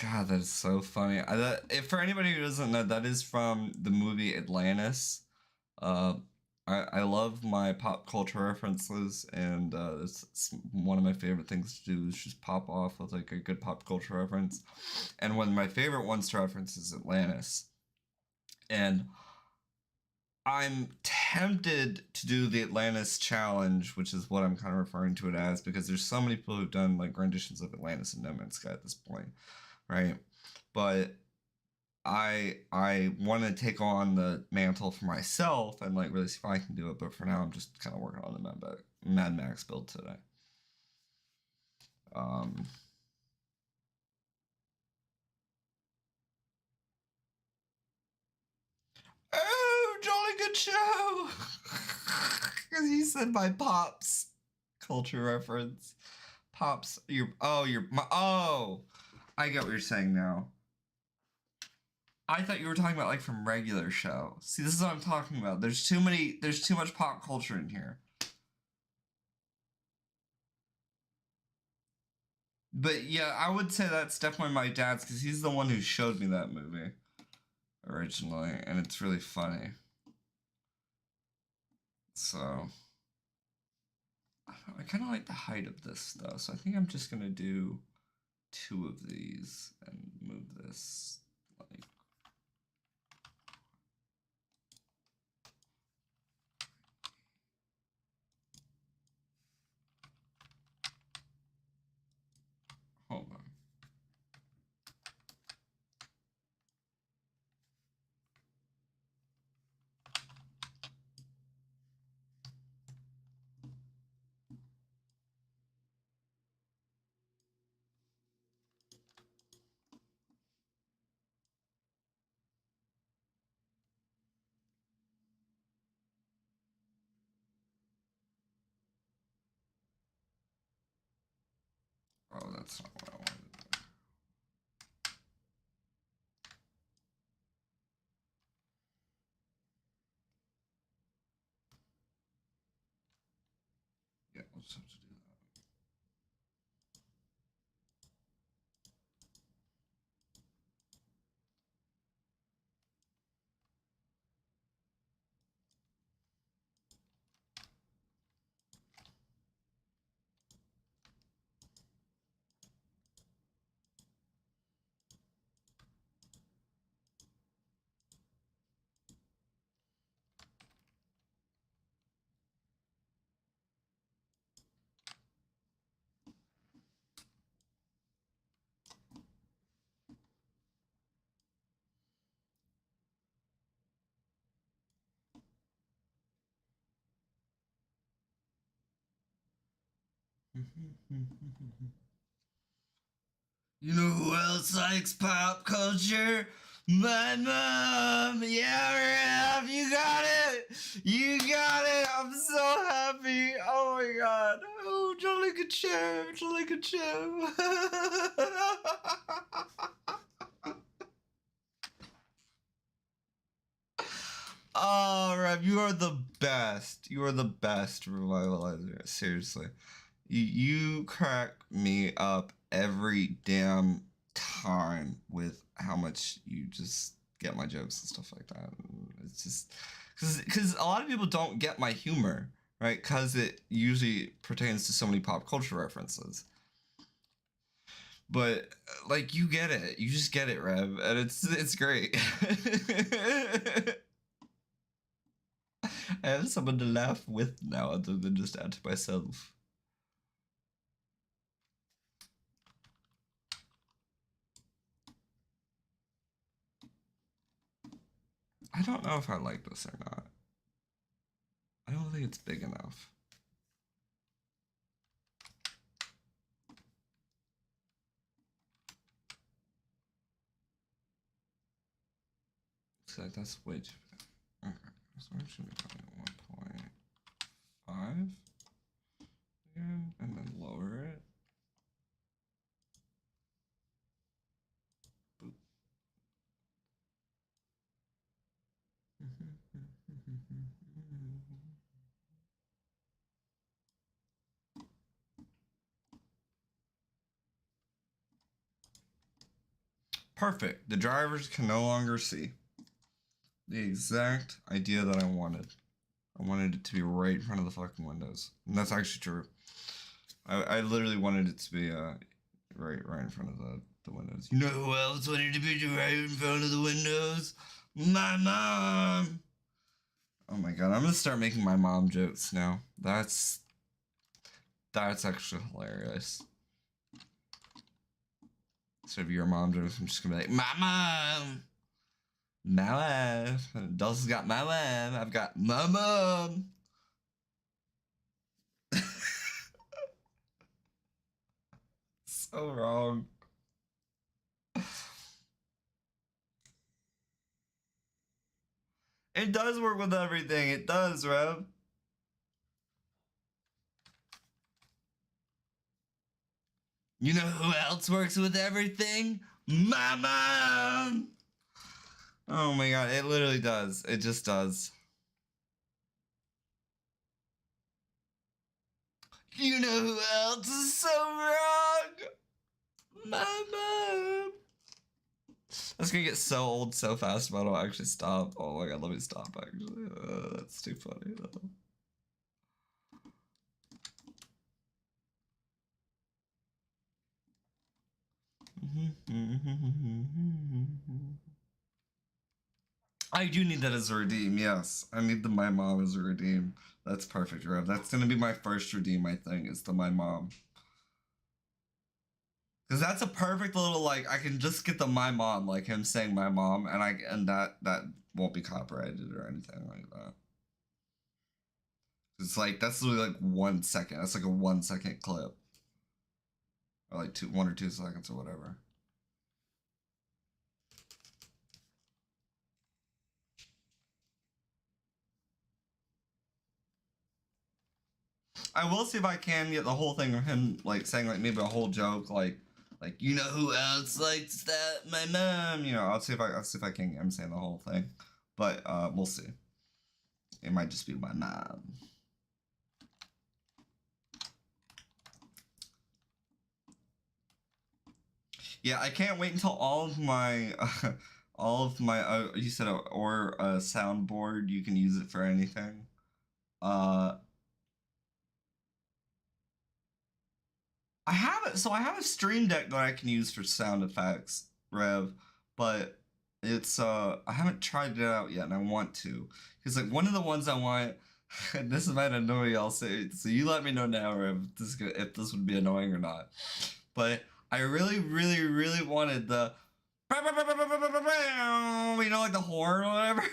God, that is so funny. If for anybody who doesn't know, that is from the movie Atlantis. Uh, I love my pop culture references, and it's one of my favorite things to do is just pop off with like a good pop culture reference. And one of my favorite ones to reference is Atlantis. And I'm tempted to do the Atlantis challenge, which is what I'm kind of referring to it as, because there's so many people who've done like renditions of Atlantis and No Man's Sky at this point, right? But I want to take on the mantle for myself and like really see if I can do it. But for now, I'm just kind of working on the Mad Max build today. Oh, jolly good show! Because you said my pops culture reference. Pops, I get what you're saying now. I thought you were talking about like from regular show. See, this is what I'm talking about. There's too much pop culture in here. But yeah, I would say that's definitely my dad's because he's the one who showed me that movie originally, and it's really funny. So I kind of like the height of this though, so I think I'm just gonna do 2 of these and move this like. Hold on. Oh, that's not what I wanted. Yeah, we'll just have to do that. You know who else likes pop culture? My mom! Yeah, Rev, you got it! You got it! I'm so happy! Oh my god! Oh, jolly good show! Jolly good show! Oh, Rev, you are the best! You are the best revitalizer. Seriously. You crack me up every damn time with how much you just get my jokes and stuff like that. It's just because a lot of people don't get my humor, right? Because it usually pertains to so many pop culture references. But like you get it, you just get it, Rev, and it's great. I have someone to laugh with now other than just at myself. I don't know if I like this or not. I don't think it's big enough. So that's way too big. Okay, so I'm just gonna be 1.5 again, and then lower it. Boop. Perfect. The drivers can no longer see. The exact idea that I wanted. I wanted it to be right in front of the fucking windows. And that's actually true. I literally wanted it to be right in front of the windows. You know who else wanted to be right in front of the windows? My mom! Oh my god, I'm gonna start making my mom jokes now. That's actually hilarious. Instead of your mom jokes, I'm just gonna be like, my mom! My mom! Dulce's got my mom, I've got my mom! So wrong. It does work with everything. It does, Rev. You know who else works with everything? My mom! Oh my god, it literally does. It just does. You know who else is so wrong? My mom! That's gonna get so old so fast, but I'll actually stop. Oh my god, let me stop actually. That's too funny though. I do need that as a redeem, yes. I need the my mom as a redeem. That's perfect, Rev. That's gonna be my first redeem, I think, is the my mom. Cause that's a perfect little like I can just get the my mom, like him saying my mom, and that won't be copyrighted or anything like that. It's like that's literally like 1 second. That's like a 1 second clip. Or like 1 or 2 seconds or whatever. I will see if I can get the whole thing of him like saying like maybe a whole joke like you know who else likes that? My mom. You know, I'll see if I can get him saying the whole thing, but we'll see. It might just be my mom. Yeah, I can't wait until all of my you said or a soundboard. You can use it for anything. I have it. So I have a Stream Deck that I can use for sound effects, Rev, but it's I haven't tried it out yet, and I want to, because like one of the ones I want, and this might annoy y'all, so you let me know now, Rev, if this would be annoying or not. But I really, really, really wanted the, you know, like the horn or whatever.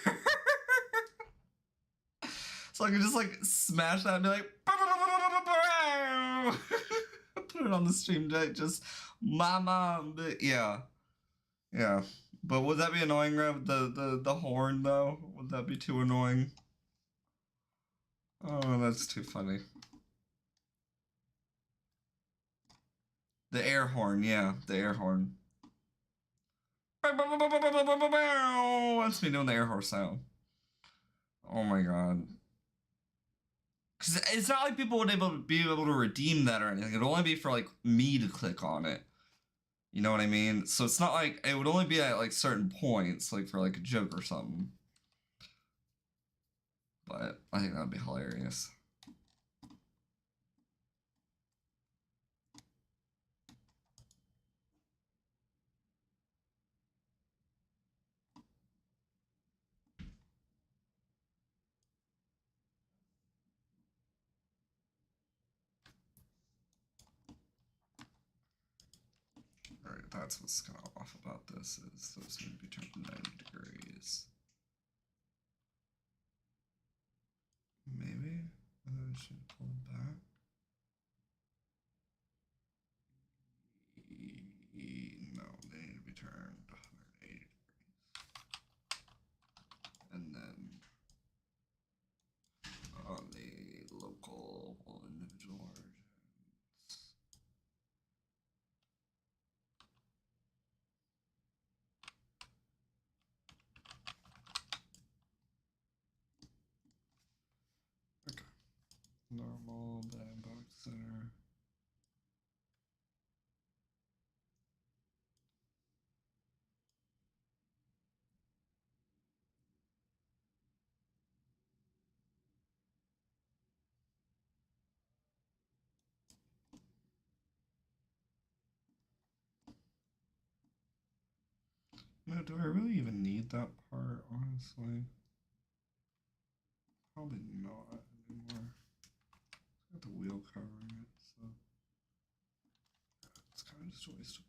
So I could just like smash that and be like. Put it on the Stream Deck, just my mom. But yeah. But would that be annoying, Rev? The horn though? Would that be too annoying? Oh, that's too funny. The air horn, yeah, the air horn. That's me doing the air horn sound. Oh my god. Because it's not like people would be able to redeem that or anything. It'd only be for like me to click on it. You know what I mean? So it's not like it would only be at like certain points, like for like a joke or something. But I think that'd be hilarious. Alright, that's what's kind of off about this, is those need to be turned to 90 degrees. Maybe? I should pull it back. No, they need to be turned 180 degrees. And then on the local individual origins. Okay. Normal, bad box center. No, do I really even need that part, honestly? Probably not anymore. It's got the wheel covering it, so it's kind of just a waste of parts.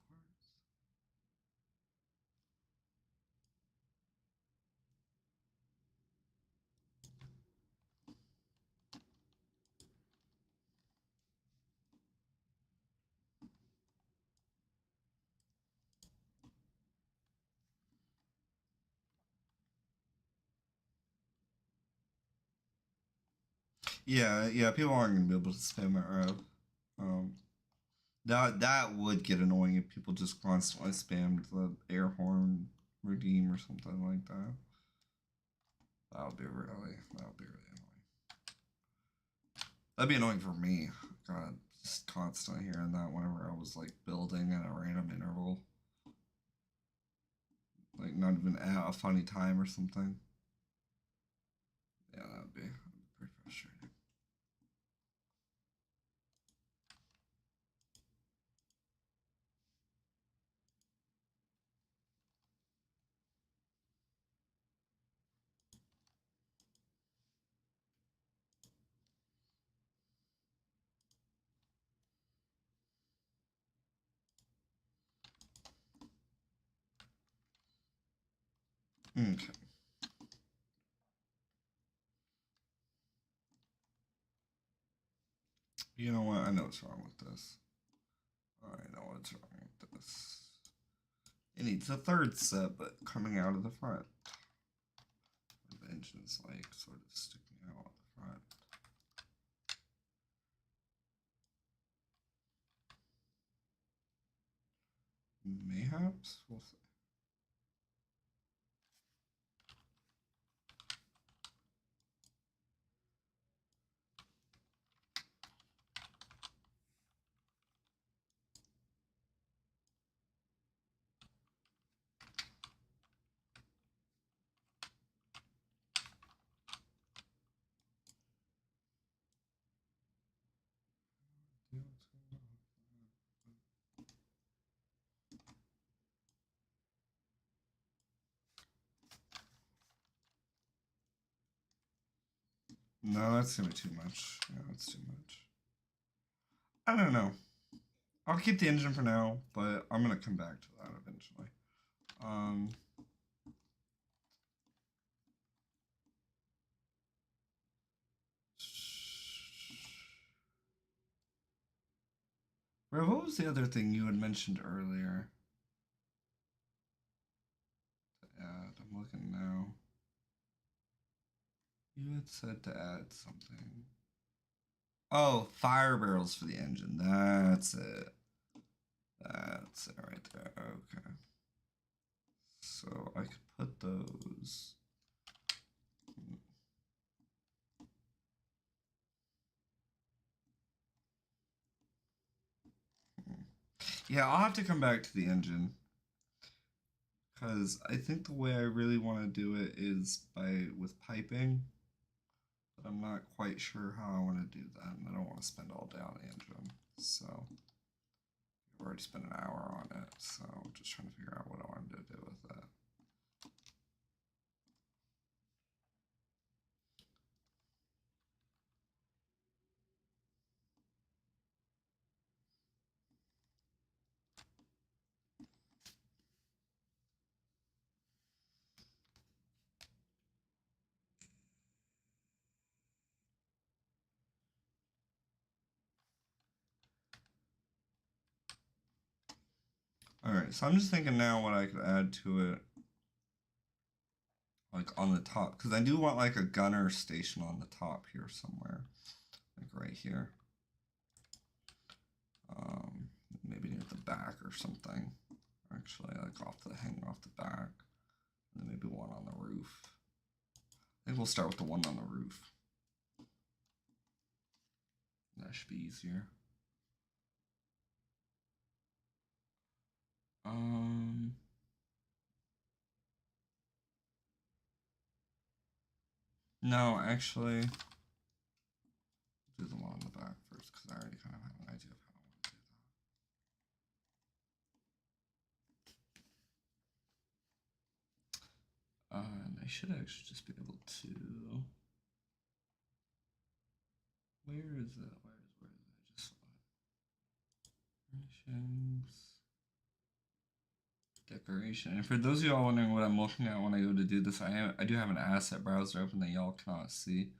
Yeah, people aren't gonna be able to spam it right. That would get annoying if people just constantly spammed the air horn redeem or something like that. That would be really annoying. That'd be annoying for me. God, just constantly hearing that whenever I was like building at a random interval. Like not even at a funny time or something. Yeah, that'd be pretty frustrating. Okay. You know what? I know what's wrong with this. I know what's wrong with this. It needs a third set, but coming out of the front. The engine's like sort of sticking out the front. Mayhaps? We'll see. No, that's gonna be too much. Yeah, that's too much. I don't know. I'll keep the engine for now, but I'm gonna come back to that eventually. Bro, what was the other thing you had mentioned earlier? To add, I'm looking now. You had said to add something. Oh, fire barrels for the engine. That's it. That's it right there. Okay. So I could put those. Yeah, I'll have to come back to the engine. Because I think the way I really want to do it is with piping. But I'm not quite sure how I want to do that. And I don't want to spend all day on the engine. So I've already spent an hour on it. So I'm just trying to figure out what I want to do with that. Alright, so I'm just thinking now what I could add to it. Like on the top. Because I do want like a gunner station on the top here somewhere. Like right here. Maybe near the back or something. Actually, like hanging off the back. And then maybe one on the roof. I think we'll start with the one on the roof. That should be easier. No, actually, do the one on the back first because I already kind of have an idea of how I want to do that. And I should actually just be able to. Where is it? Where is it? I just saw it. Decoration. And for those of y'all wondering what I'm looking at when I go to do this, I do have an asset browser open that y'all cannot see.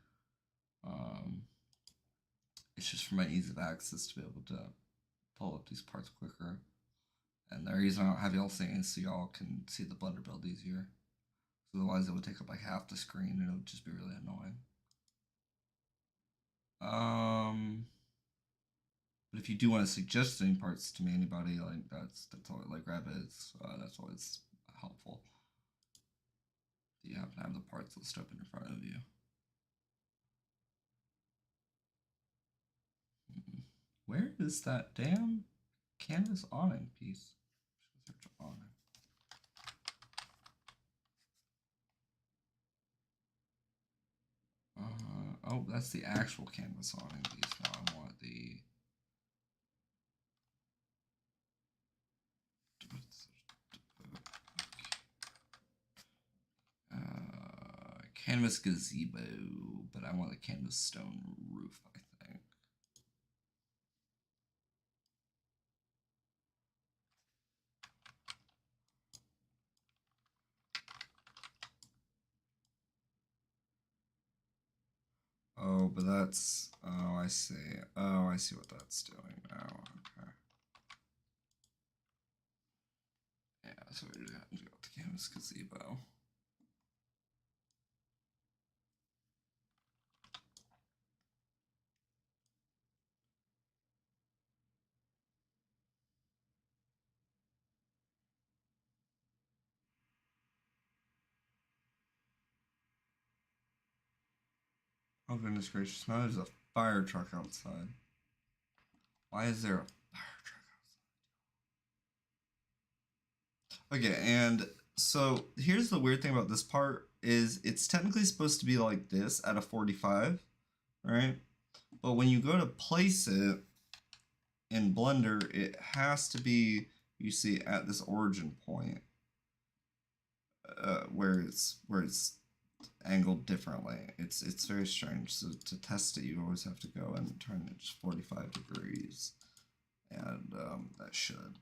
It's just for my ease of access to be able to pull up these parts quicker. And the reason I don't have y'all seeing is so y'all can see the Blender build easier. So otherwise it would take up like half the screen and it would just be really annoying. But if you do want to suggest any parts to me, anybody, like that's always like rabbits, that's always helpful. You happen to have the parts listed up in front of you. Where is that damn canvas awning piece? Search awning. Oh, that's the actual canvas awning piece. Now I want the. Canvas gazebo, but I want the canvas stone roof, I think. Oh, but that's, oh, I see. Oh, I see what that's doing now. Okay. Yeah, so we have to go with the canvas gazebo. Oh, goodness gracious. Now there's a fire truck outside. Why is there a fire truck outside? Okay, and so here's the weird thing about this part is it's technically supposed to be like this at a 45, right? But when you go to place it in Blender, it has to be, you see, at this origin point, where it's angled differently. It's very strange. So to test it, you always have to go and turn it just 45 degrees, and that should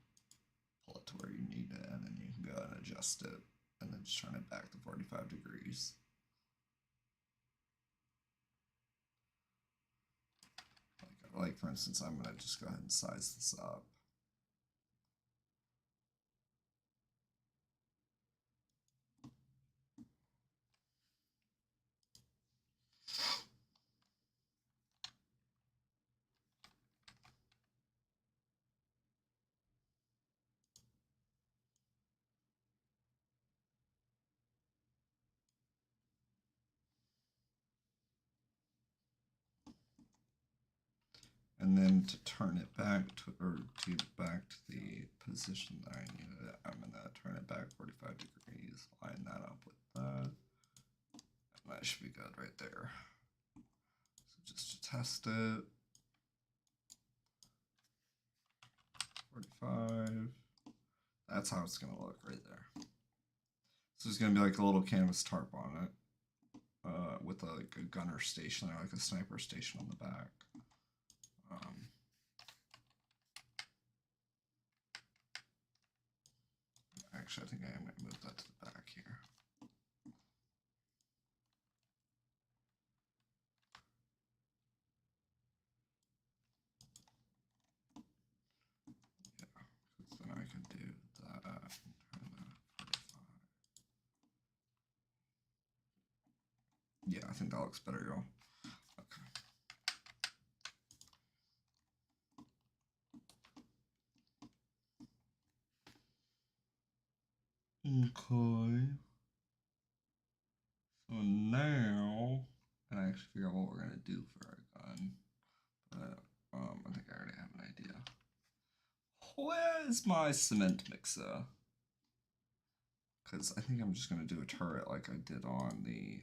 pull it to where you need it, and then you can go and adjust it, and then just turn it back to 45 degrees. Like for instance, I'm gonna just go ahead and size this up. And then to turn it back to, back to the position that I needed it, I'm gonna turn it back 45 degrees, line that up with that. And that should be good right there. So just to test it. 45. That's how it's gonna look right there. So there's gonna be like a little canvas tarp on it. With like a gunner station there, like a sniper station on the back. Actually, I think I am going to move that to the back here. Yeah, because then I can do that. Yeah, I think that looks better, y'all. Okay. So now, and I actually figure out what we're gonna do for our gun, but I think I already have an idea. Where's my cement mixer? Because I think I'm just gonna do a turret like I did on the.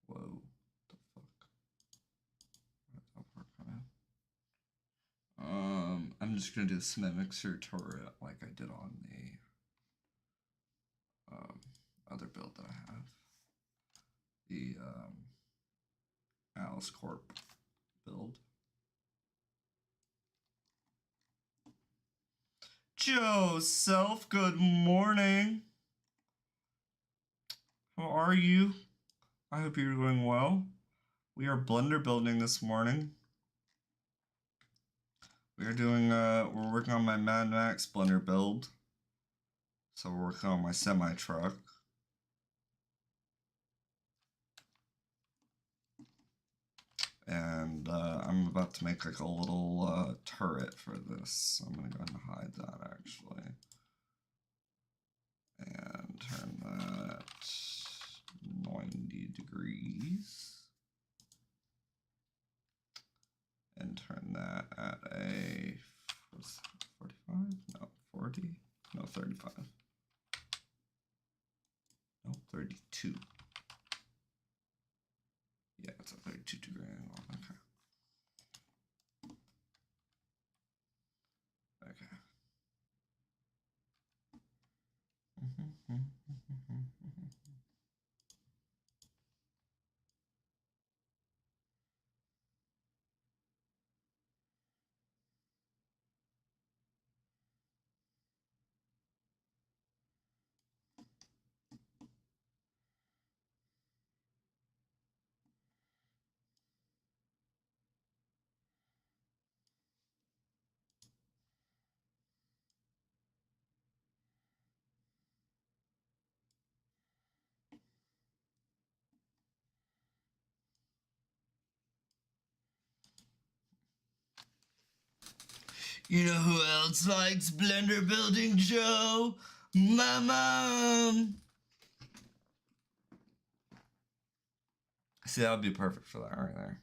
Whoa, the fuck? Where did that part come in? I'm just gonna do the cement mixer turret like I did on the other build that I have. The Alice Corp build. Joseph, good morning. How are you? I hope you're doing well. We are Blender building this morning. We're doing we're working on my Mad Max Blender build. So we're working on my semi truck. And I'm about to make like a little turret for this. I'm gonna go ahead and hide that actually. And turn that 90 degrees. And turn that at a 45? No, 40? No, 35. No, 32. Yeah, it's a 32 degree angle. Okay. Okay. You know who else likes Blender building, Joe? My mom! See, that would be perfect for that right there.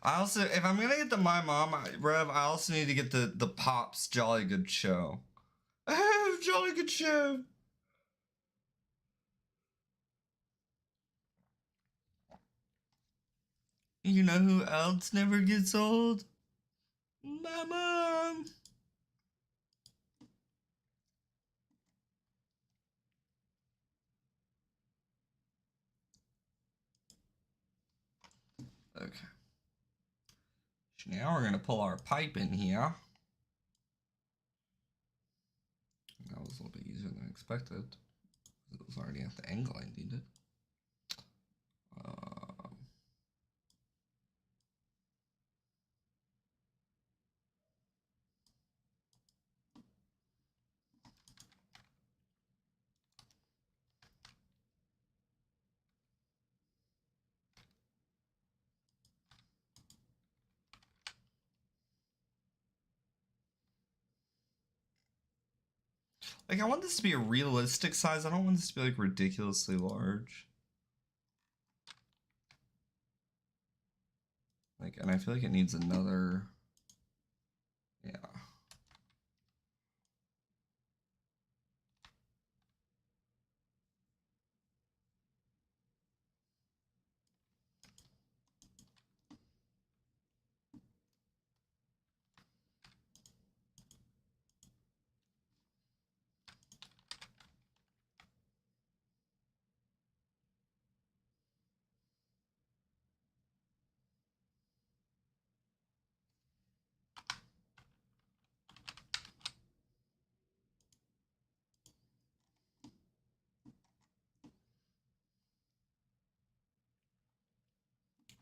I also, if I'm gonna get the My Mom Rev, I also need to get the Pops Jolly Good Show. Oh, Jolly Good Show! You know who else never gets old? My mom! Okay. Now we're gonna pull our pipe in here. That was a little bit easier than expected. It was already at the angle I needed. Like, I want this to be a realistic size. I don't want this to be like ridiculously large. Like, and I feel like it needs another, yeah.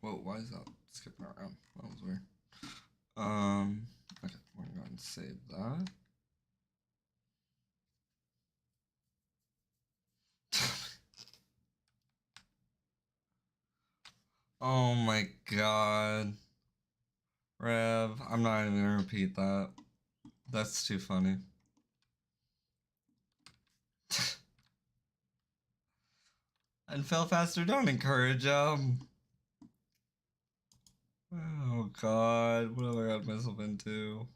Whoa, why is that skipping around? That was weird. Okay, we're gonna go ahead and save that. Oh my god. Rev, I'm not even gonna repeat that. That's too funny. And Fail Faster, don't encourage him. Oh god, what have I got myself into?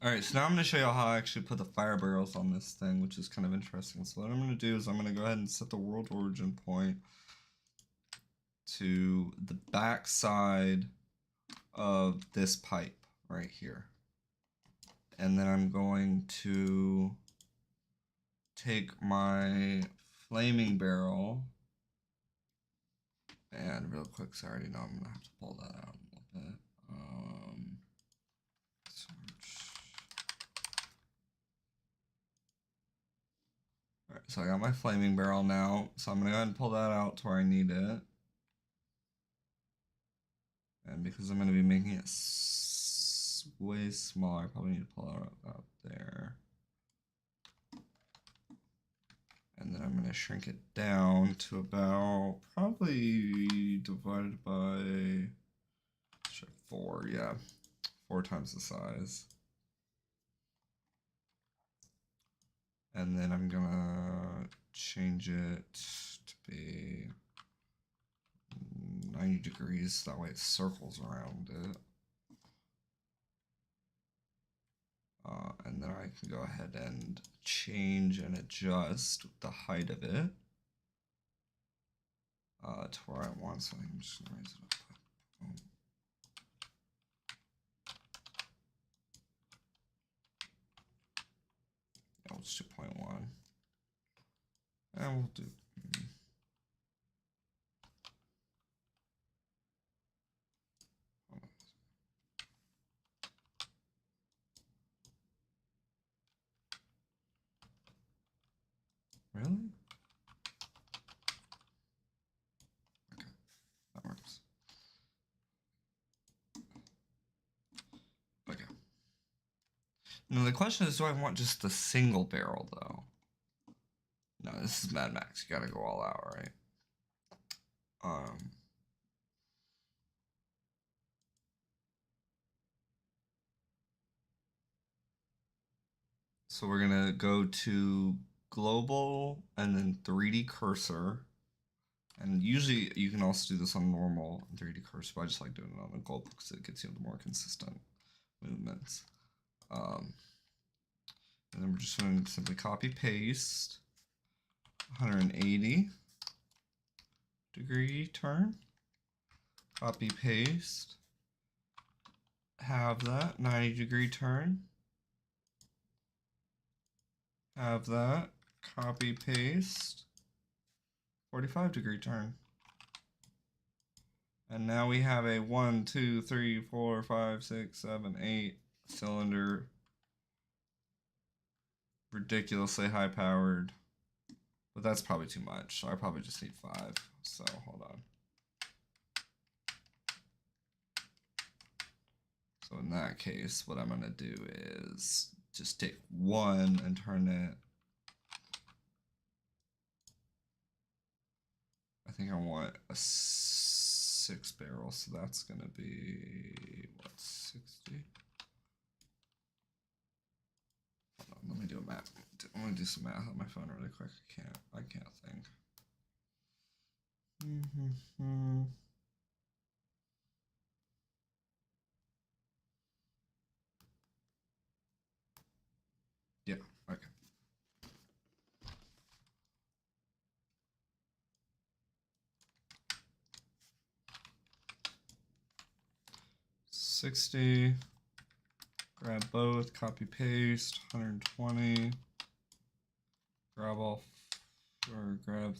Alright, so now I'm going to show you how I actually put the fire barrels on this thing, which is kind of interesting. So what I'm going to do is I'm going to go ahead and set the world origin point to the back side of this pipe right here. And then I'm going to take my flaming barrel and real quick, so I already know I'm going to have to pull that out a little bit. Alright, so I got my flaming barrel now, so I'm going to go ahead and pull that out to where I need it. And because I'm going to be making it way smaller, I probably need to pull it out there. And then I'm going to shrink it down to about probably divided by 4, yeah, 4 times the size. And then I'm going to change it to be 90 degrees, that way it circles around it. And then I can go ahead and change and adjust the height of it to where I want. So I'm just gonna raise it up. Boom. Yeah, it's 2.1, and we'll do. Really? Okay, that works. Okay. Now the question is, do I want just the single barrel though? No, this is Mad Max. You gotta go all out, right? So we're gonna go to global and then 3D cursor. And usually you can also do this on normal 3D cursor, but I just like doing it on the global because it gets you the more consistent movements. And then we're just going to simply copy paste 180 degree turn, copy paste, have that 90 degree turn, have that, copy paste 45 degree turn. And now we have a 1, 2, 3, 4, 5, 6, 7, 8 cylinder, ridiculously high powered, but that's probably too much. So I probably just need 5. So hold on. So in that case, what I'm gonna do is just take 1 and turn it. I think I want a 6 barrel, so that's gonna be what, 60? Hold on, let me do a math. I'm gonna do some math on my phone really quick. I can't think. Yeah, okay. $60. Grab both, copy paste, 120. Grab all, or grab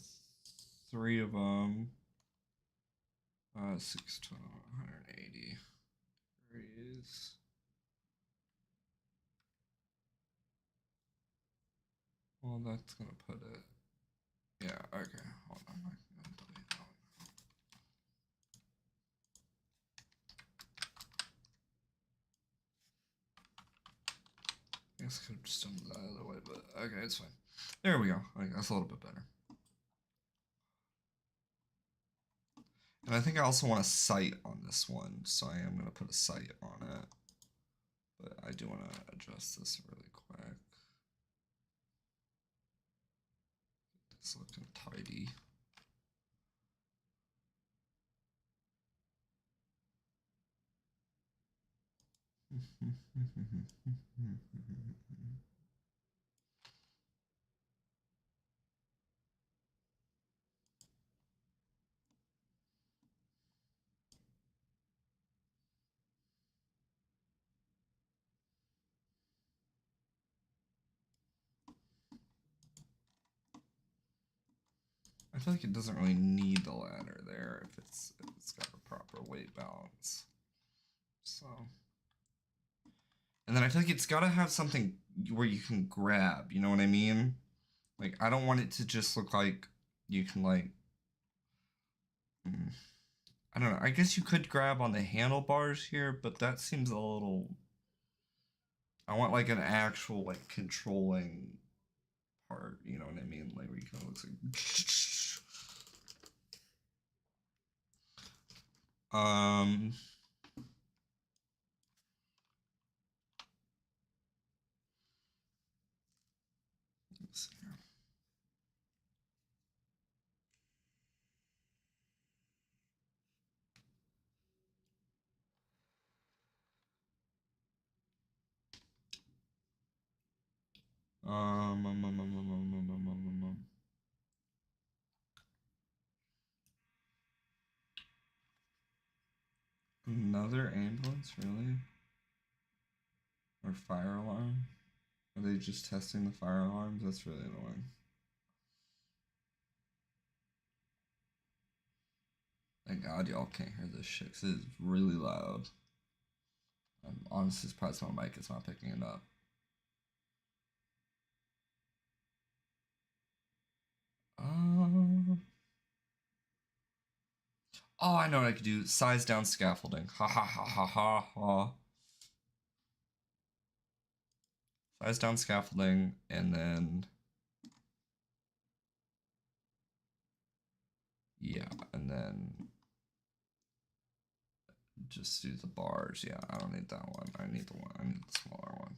3 of them. 6 to 180 degrees. Well, that's gonna put it. Yeah, okay. Hold on. I can delete that one. I guess I could have just done it the other way, but okay, it's fine. There we go. Okay, that's a little bit better. And I think I also want a sight on this one, so I am going to put a sight on it. But I do want to adjust this really quick. Get this looking tidy. I feel like it doesn't really need the ladder there if it's got a proper weight balance. So, and then I feel like it's got to have something where you can grab. You know what I mean? Like I don't want it to just look like you can like. I don't know. I guess you could grab on the handlebars here, but that seems a little. I want like an actual like controlling part. You know what I mean? Like where you kind of looks like. Um. Let's see here. Um, um, um, um, um, um, um, um, um, um. Another ambulance, really? Or fire alarm? Are they just testing the fire alarms? That's really annoying. Thank God y'all can't hear this shit, 'cause it's really loud. I'm honestly surprised my mic is not picking it up. Oh, I know what I could do. Size down scaffolding. Ha ha ha ha ha ha. Size down scaffolding, and then yeah, and then just do the bars. Yeah, I don't need that one. I need the one. I need the smaller one.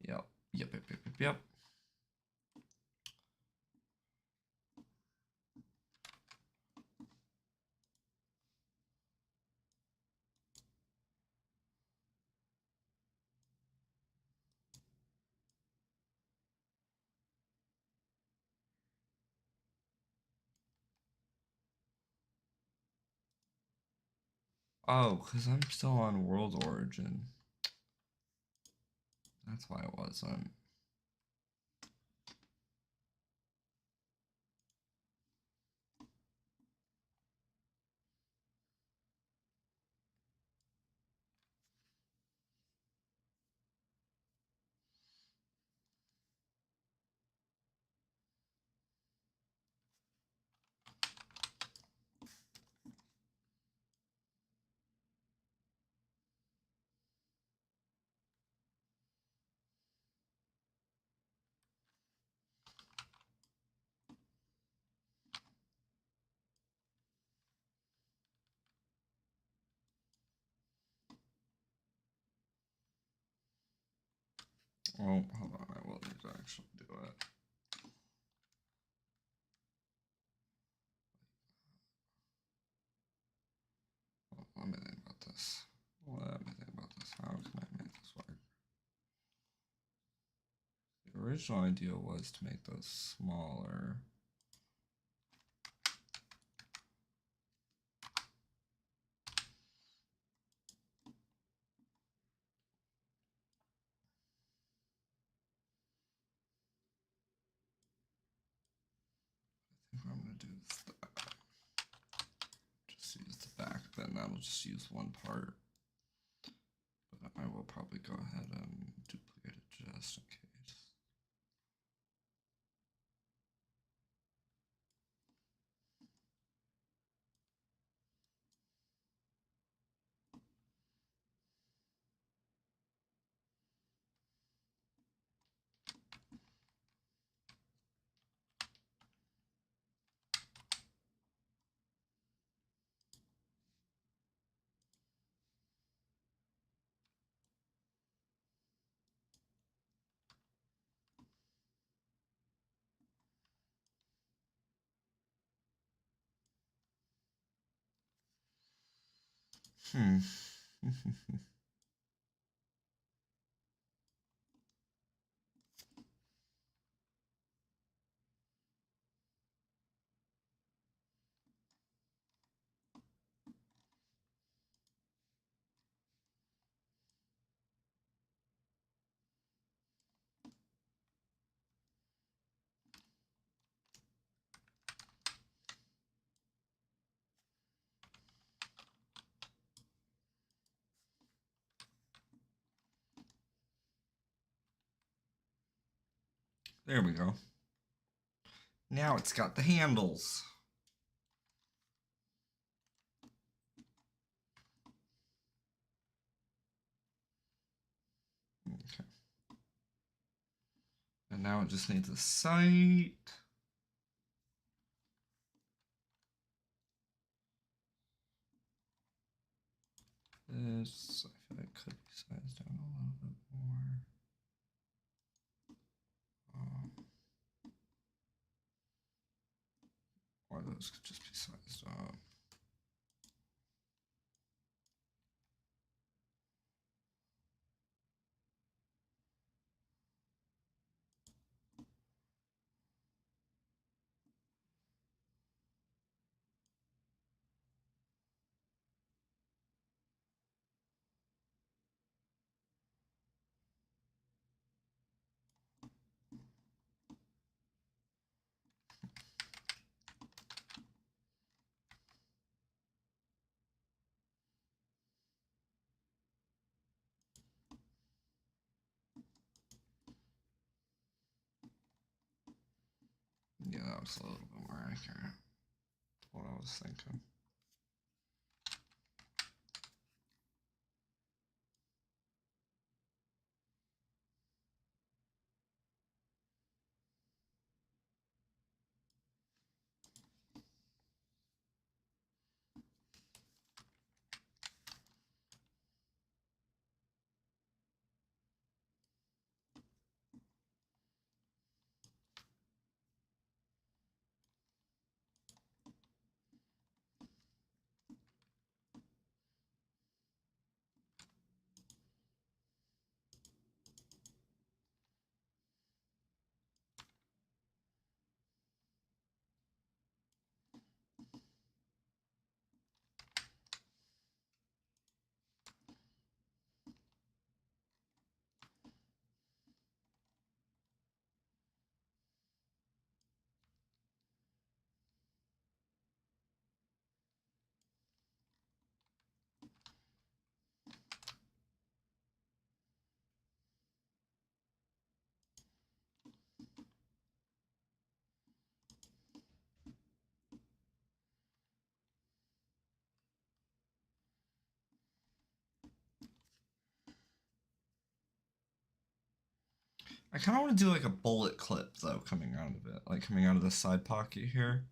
Yep. Yep. Yep. Yep. Yep. Yep. Oh, because I'm still on World Origin. That's why it wasn't. Oh, hold on. I will need to actually do it. Well, let me think about this. Let me think about this. How can I make this work? The original idea was to make those smaller. I think I'm gonna do is just use the back, then that'll just use one part. But I will probably go ahead and duplicate it just in case. Hmm. There we go. Now it's got the handles. Okay. And now it just needs a sight. This, I feel like could be sized down a little bit more. Or those could just be sized up. Yeah, that was a little bit more accurate. What I was thinking. I kind of want to do like a bullet clip though, coming out of it, like coming out of the side pocket here.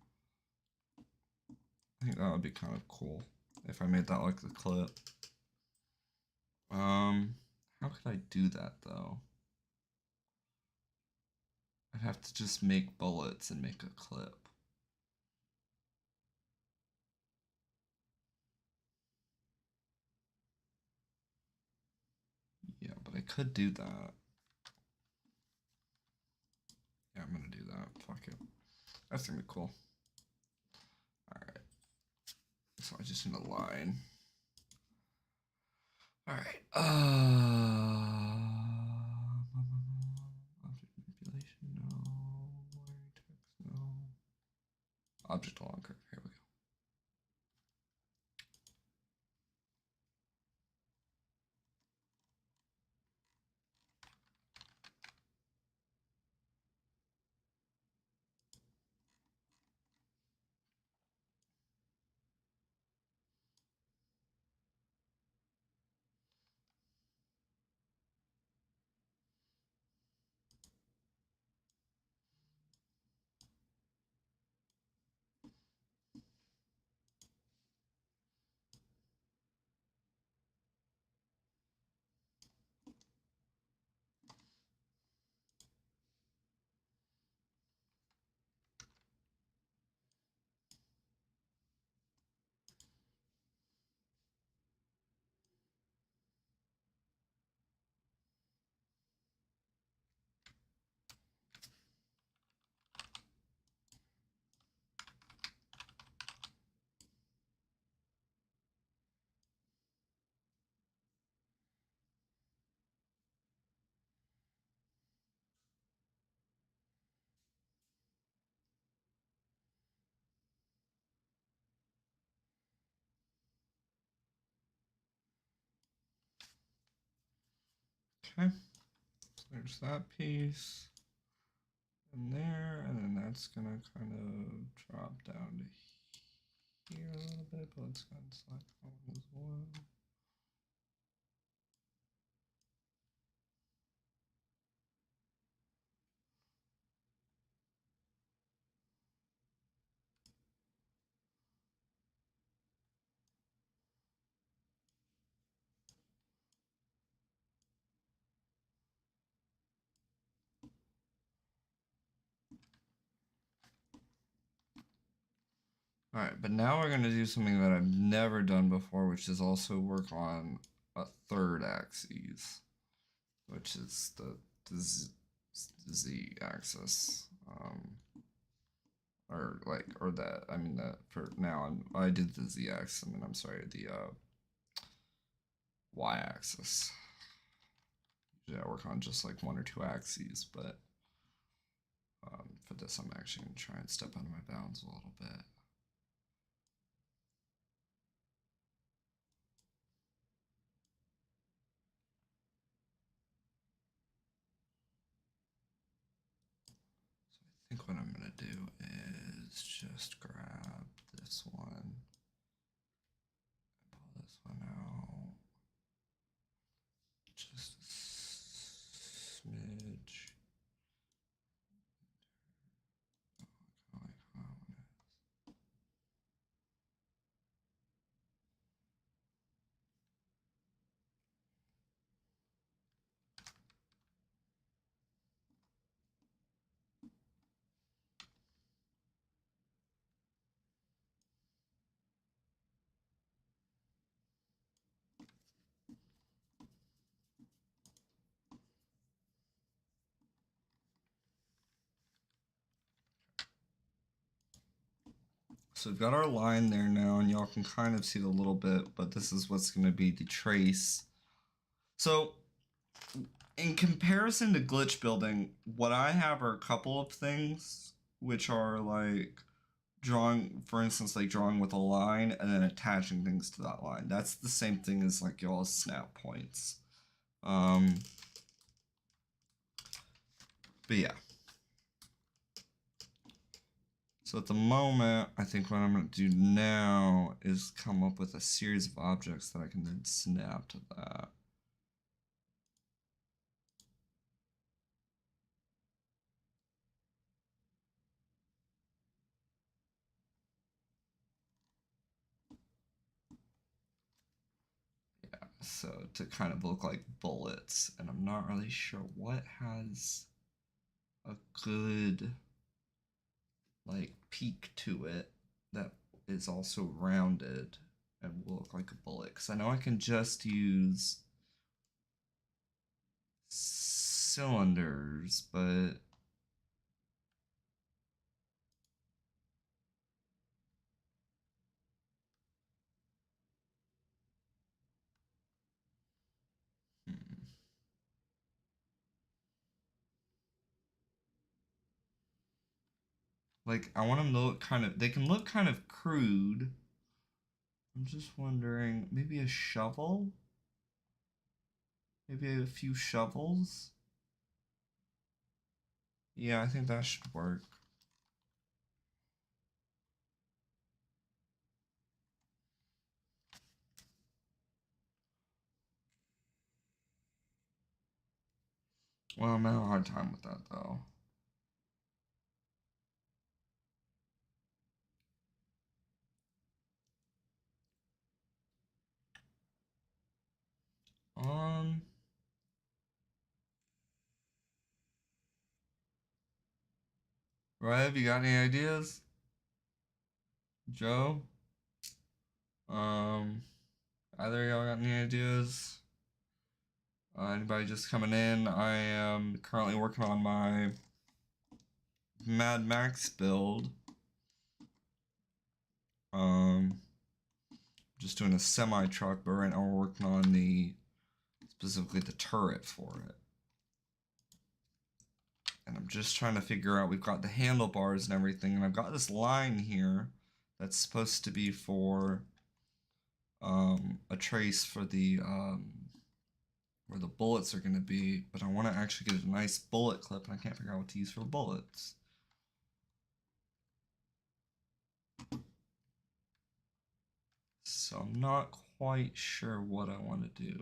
I think that would be kind of cool if I made that like the clip. How could I do that though? I'd have to just make bullets and make a clip. Yeah, but I could do that. Yeah, I'm gonna do that. Fuck it. That's gonna be cool. Alright. So I just need a line. Alright. Object manipulation, no. Wiring text, no. Object longer. Here we go. Okay. So there's that piece in there, and then that's gonna kind of drop down to here a little bit, but let's go and select that one as well. All right, but now we're going to do something that I've never done before, which is also work on a third axis, which is the Z axis. I mean, for now, I did the Z axis, and then I'm sorry, the Y axis. Usually I work on just like one or two axes, but for this, I'm actually going to try and step out of my bounds a little bit. I think what I'm going to do is just grab this one and pull this one out just a smidge. So we've got our line there now, and y'all can kind of see it a little bit, but this is what's going to be the trace. So in comparison to glitch building, what I have are a couple of things, which are like drawing, for instance, like drawing with a line and then attaching things to that line. That's the same thing as like y'all's snap points. But yeah. So at the moment, I think what I'm going to do now is come up with a series of objects that I can then snap to that. Yeah, so to kind of look like bullets, and I'm not really sure what has a good like peak to it that is also rounded and will look like a bullet, because I know I can just use cylinders, but like I want them to look kind of, they can look kind of crude. I'm just wondering, maybe a shovel? Maybe a few shovels? Yeah, I think that should work. Well, I'm having a hard time with that though. Rev, you got any ideas? Joe? Either of y'all got any ideas? Anybody just coming in? I am currently working on my Mad Max build. Just doing a semi truck, but right now we're working on specifically the turret for it. And I'm just trying to figure out, we've got the handlebars and everything, and I've got this line here that's supposed to be for a trace for the where the bullets are going to be, but I want to actually get a nice bullet clip, and I can't figure out what to use for bullets. So I'm not quite sure what I want to do.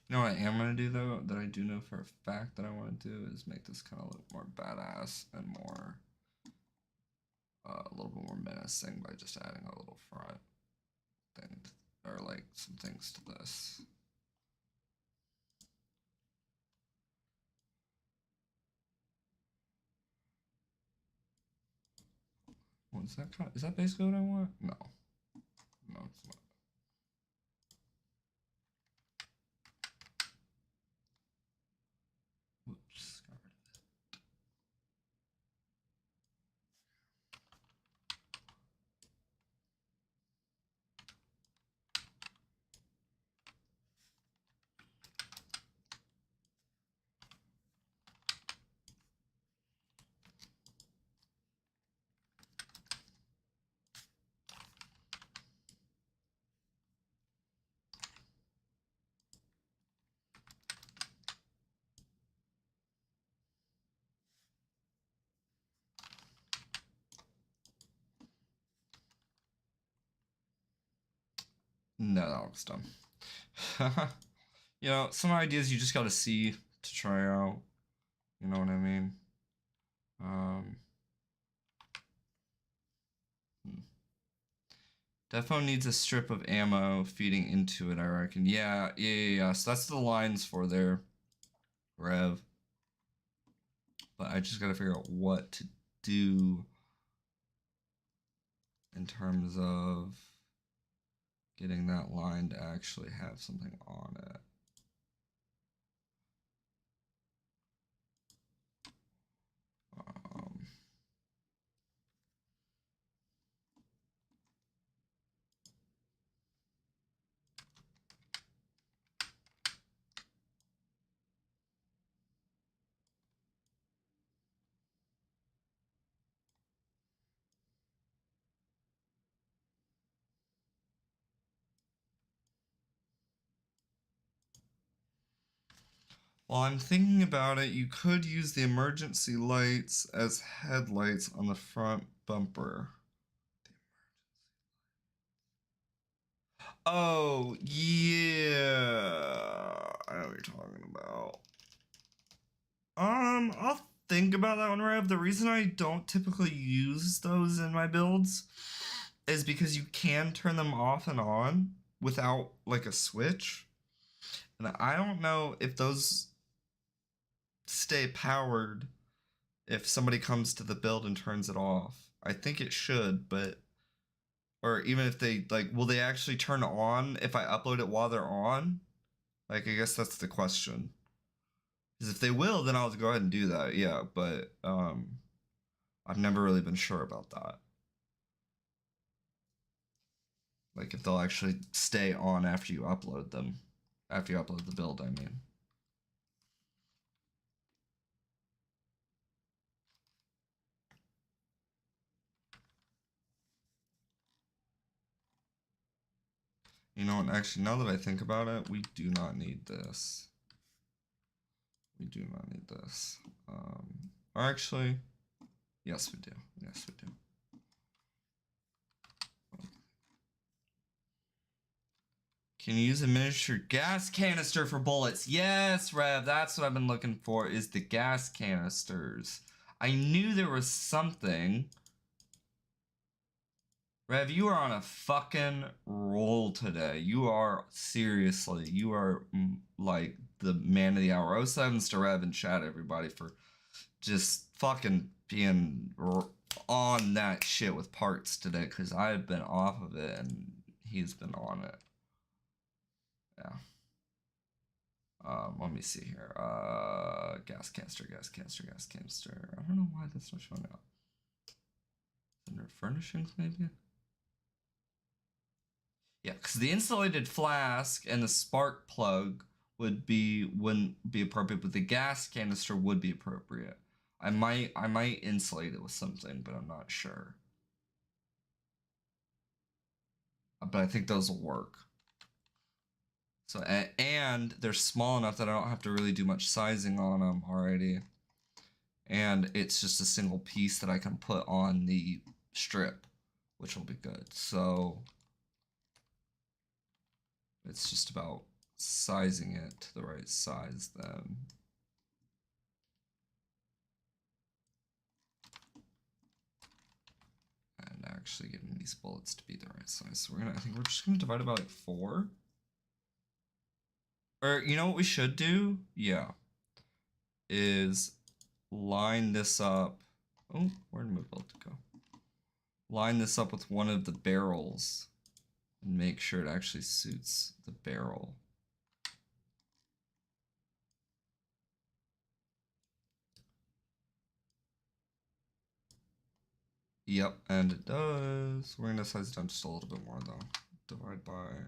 You know what I am going to do, though, that I do know for a fact that I want to do is make this kind of look more badass and more, a little bit more menacing by just adding a little front thing, or like some things to this. What's that kind of, is that basically what I want? No. No, it's not. Whoops, got rid of it. No, that looks dumb. You know, some ideas you just gotta see to try out. You know what I mean? Defo needs a strip of ammo feeding into it, I reckon. Yeah. So that's the lines for their Rev. But I just gotta figure out what to do in terms of getting that line to actually have something on it. While I'm thinking about it, you could use the emergency lights as headlights on the front bumper. Oh, yeah. I know what you're talking about. I'll think about that one, Rev. The reason I don't typically use those in my builds is because you can turn them off and on without like a switch. And I don't know if those stay powered if somebody comes to the build and turns it off. I think it should, but or even if they like, will they actually turn on if I upload it while they're on? Like, I guess that's the question. Because if they will, then I'll go ahead and do that. Yeah, but I've never really been sure about that. Like if they'll actually stay on after you upload them, after you upload the build, I mean. You know what, actually, now that I think about it, we do not need this. We do not need this. Or actually, yes, we do. Yes, we do. Can you use a miniature gas canister for bullets? Yes, Rev, that's what I've been looking for, is the gas canisters. I knew there was something. Rev, you are on a fucking roll today. You are, seriously, you are like the man of the hour. 07s to Rev in chat, everybody, for just fucking being on that shit with parts today, because I've been off of it and he's been on it. Yeah. Let me see here. Gas canister. I don't know why that's not showing up. Under furnishings, maybe? Yeah, because the insulated flask and the spark plug wouldn't be appropriate, but the gas canister would be appropriate. I might insulate it with something, but I'm not sure. But I think those will work. So and they're small enough that I don't have to really do much sizing on them already. And it's just a single piece that I can put on the strip, which will be good. So it's just about sizing it to the right size then. And actually getting these bullets to be the right size. So I think we're just gonna divide it by like 4. Or you know what we should do? Yeah. Is line this up. Oh, where did my bullet go? Line this up with one of the barrels and make sure it actually suits the barrel. Yep, and it does. We're gonna size it down just a little bit more though. Divide by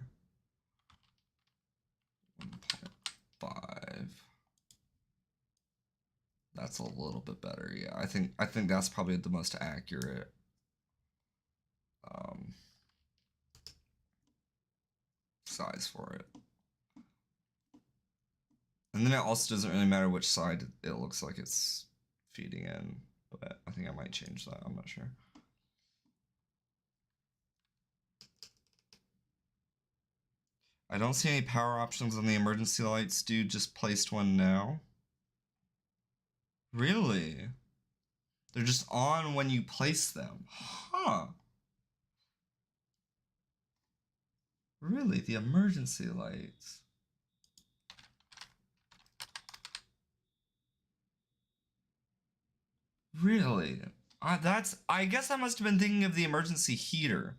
1.5. That's a little bit better. Yeah, I think that's probably the most accurate. Size for it. And then it also doesn't really matter which side it looks like it's feeding in, but I think I might change that. I'm not sure. I don't see any power options on the emergency lights, dude. Just placed one now. Really? They're just on when you place them. Huh. Really? The emergency lights. Really? I guess I must have been thinking of the emergency heater.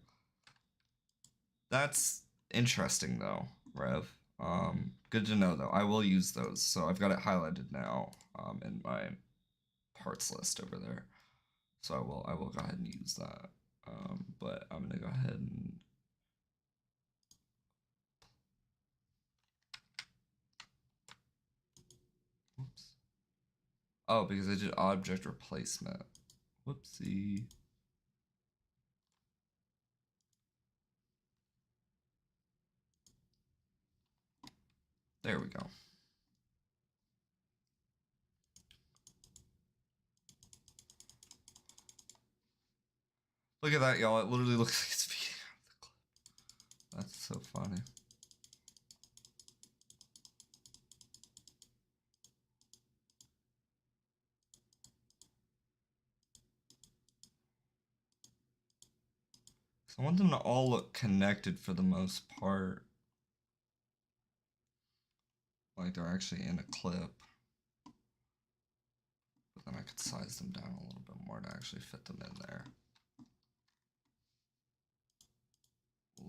That's interesting though, Rev. Good to know though. I will use those. So I've got it highlighted now in my parts list over there. So I will go ahead and use that. But I'm gonna go ahead and whoops. Oh, because I did object replacement. Whoopsie. There we go. Look at that, y'all. It literally looks like it's feeding out of the clip. That's so funny. So I want them to all look connected for the most part. Like they're actually in a clip. But then I could size them down a little bit more to actually fit them in there.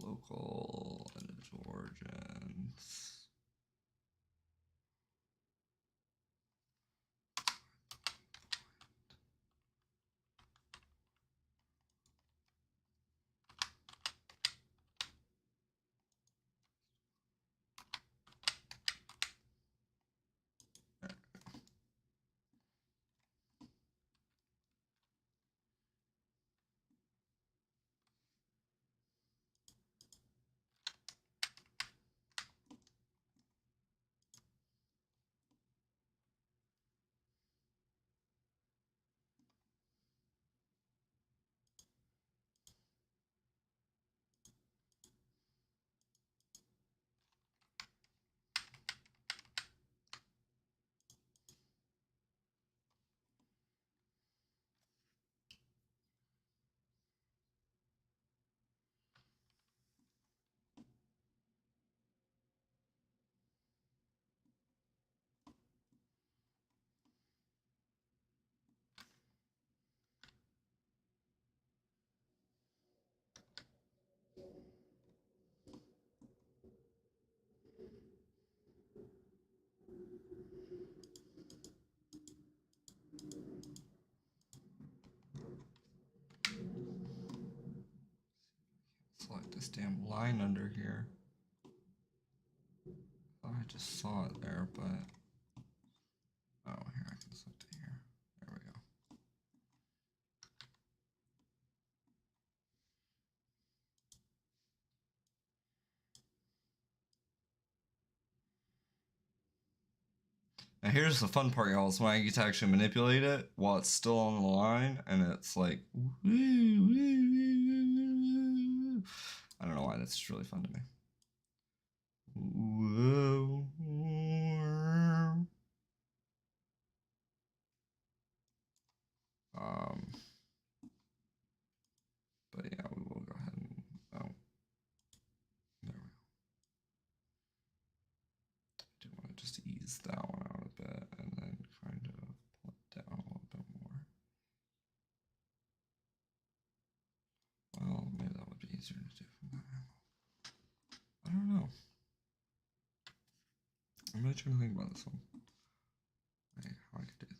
Local individual origins. this damn line under here. Oh, I just saw it there, but oh, here I can select it here. There we go. Now here's the fun part, y'all, is when I get to actually manipulate it while it's still on the line, and it's like, I don't know why, that's just really fun to me. But yeah, we will go ahead and, oh, there we go. I do want to just ease that one out a bit, and then kind of pull it down a little bit more. Well, maybe that would be easier to do from that angle. I don't know. I'm really trying to think about this one. Like, how I could do this.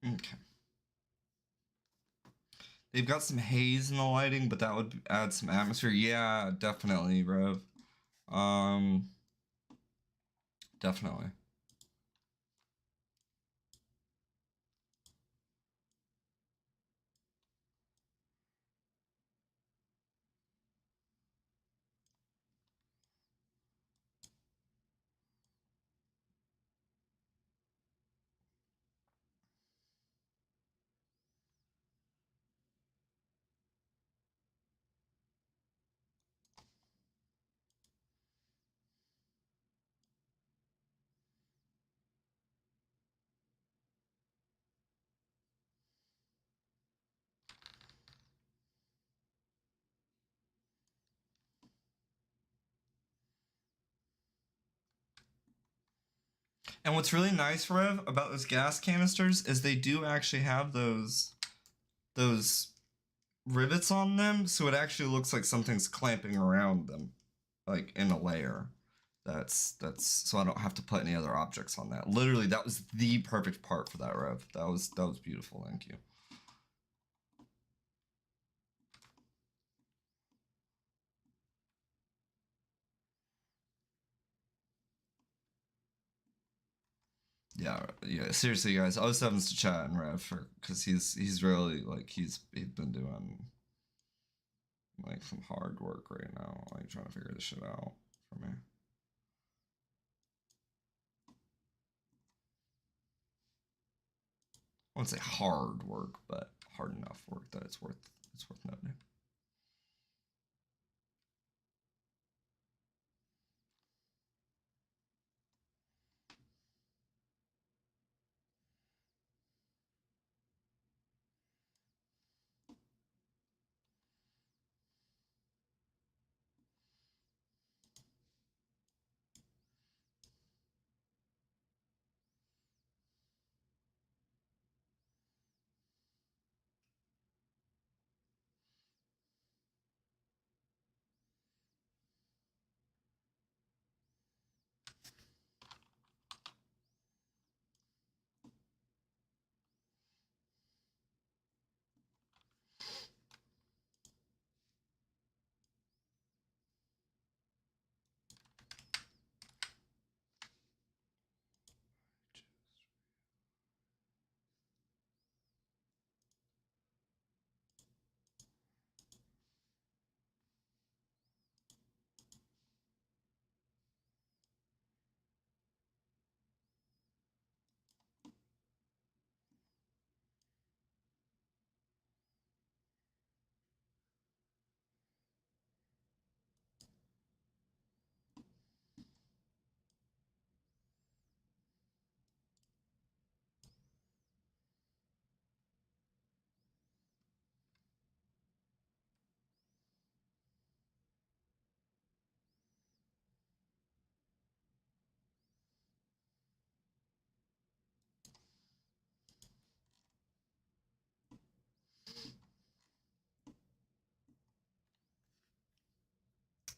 Okay. They've got some haze in the lighting, but that would add some atmosphere. Yeah, definitely, Rev. Definitely. And what's really nice, Rev, about those gas canisters is they do actually have those rivets on them, so it actually looks like something's clamping around them, like in a layer. That's so I don't have to put any other objects on that. Literally, that was the perfect part for that, Rev. That was beautiful. Thank you. Yeah. Seriously, guys, 07's to chat and Rev for because he's really like he's been doing like some hard work right now, like trying to figure this shit out for me. I wouldn't say hard work, but hard enough work that it's worth noting.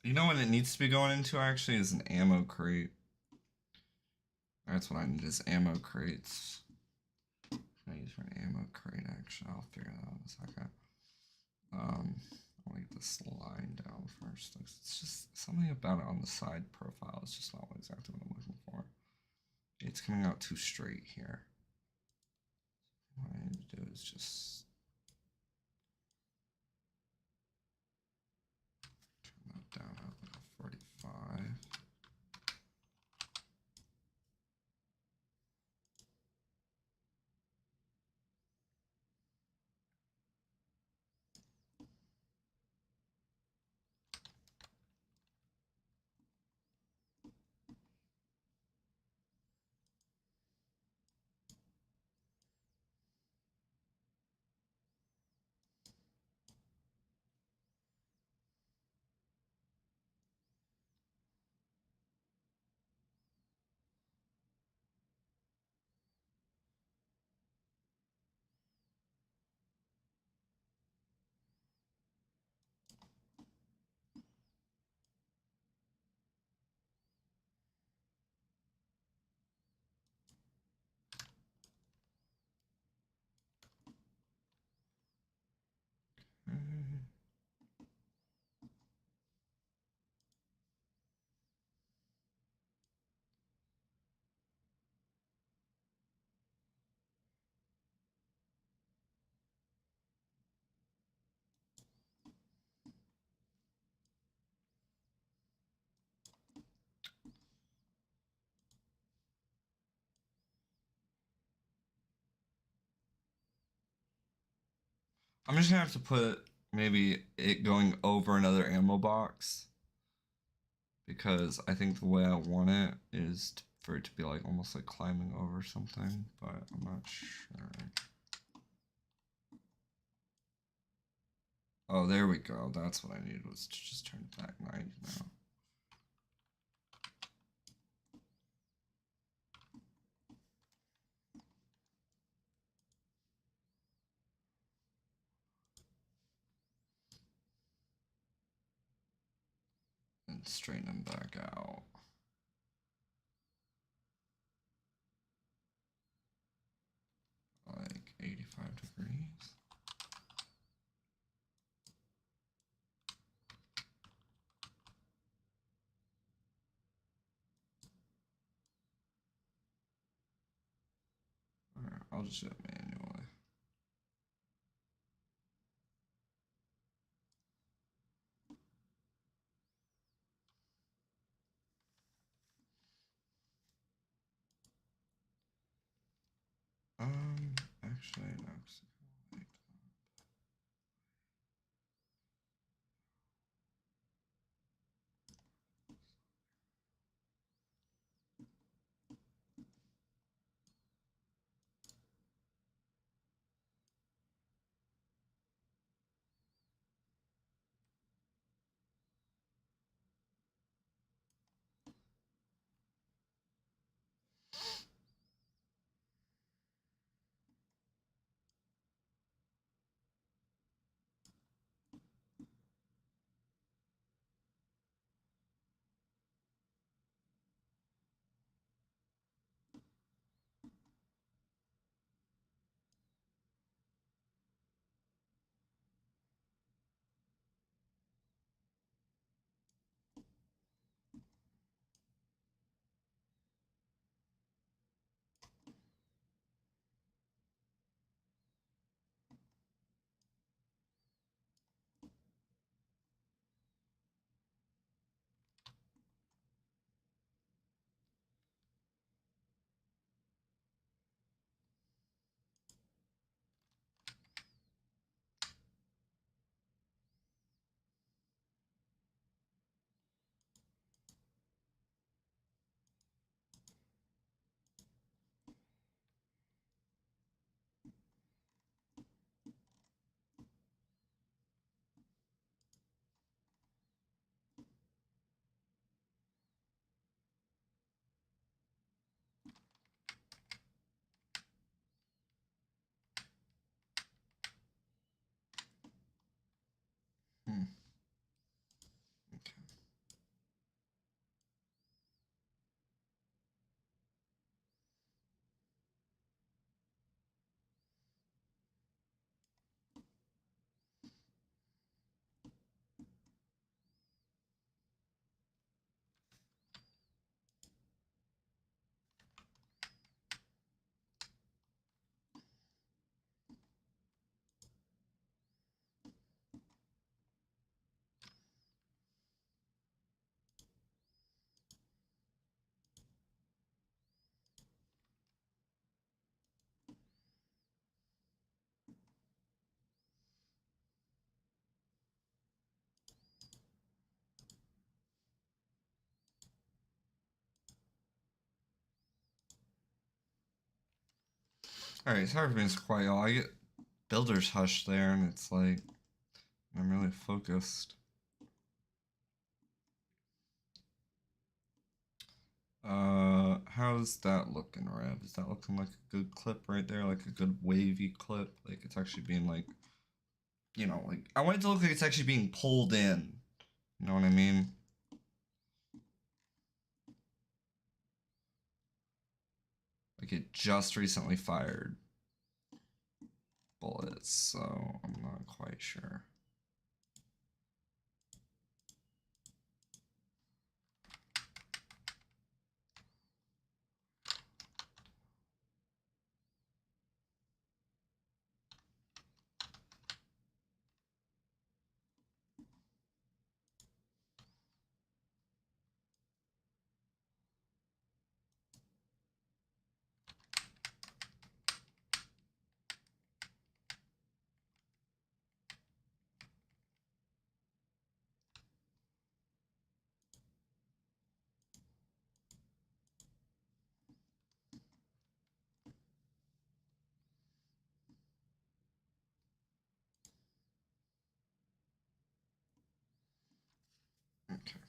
You know what it needs to be going into actually is an ammo crate. That's what I need is ammo crates. I use for an ammo crate actually. I'll figure that out in a second. I'll get this line down first. It's just something about it on the side profile. It's just not exactly what I'm looking for. It's coming out too straight here. What I need to do is just turn that down at like a 45. I'm just gonna have to put maybe it going over another ammo box because I think the way I want it is for it to be like almost like climbing over something, but I'm not sure. Oh, there we go. That's what I needed was to just turn it back 90 now. And straighten them back out. Like 85 degrees. Alright, I'll just do it manually. Actually, no. Alright, sorry for being so quiet, y'all. I get builder's hush there, and it's like, I'm really focused. How's that looking, Rev? Is that looking like a good clip right there? Like a good wavy clip? Like it's actually being like, you know, like I want it to look like it's actually being pulled in. You know what I mean? Like it just recently fired bullets, so I'm not quite sure. Okay.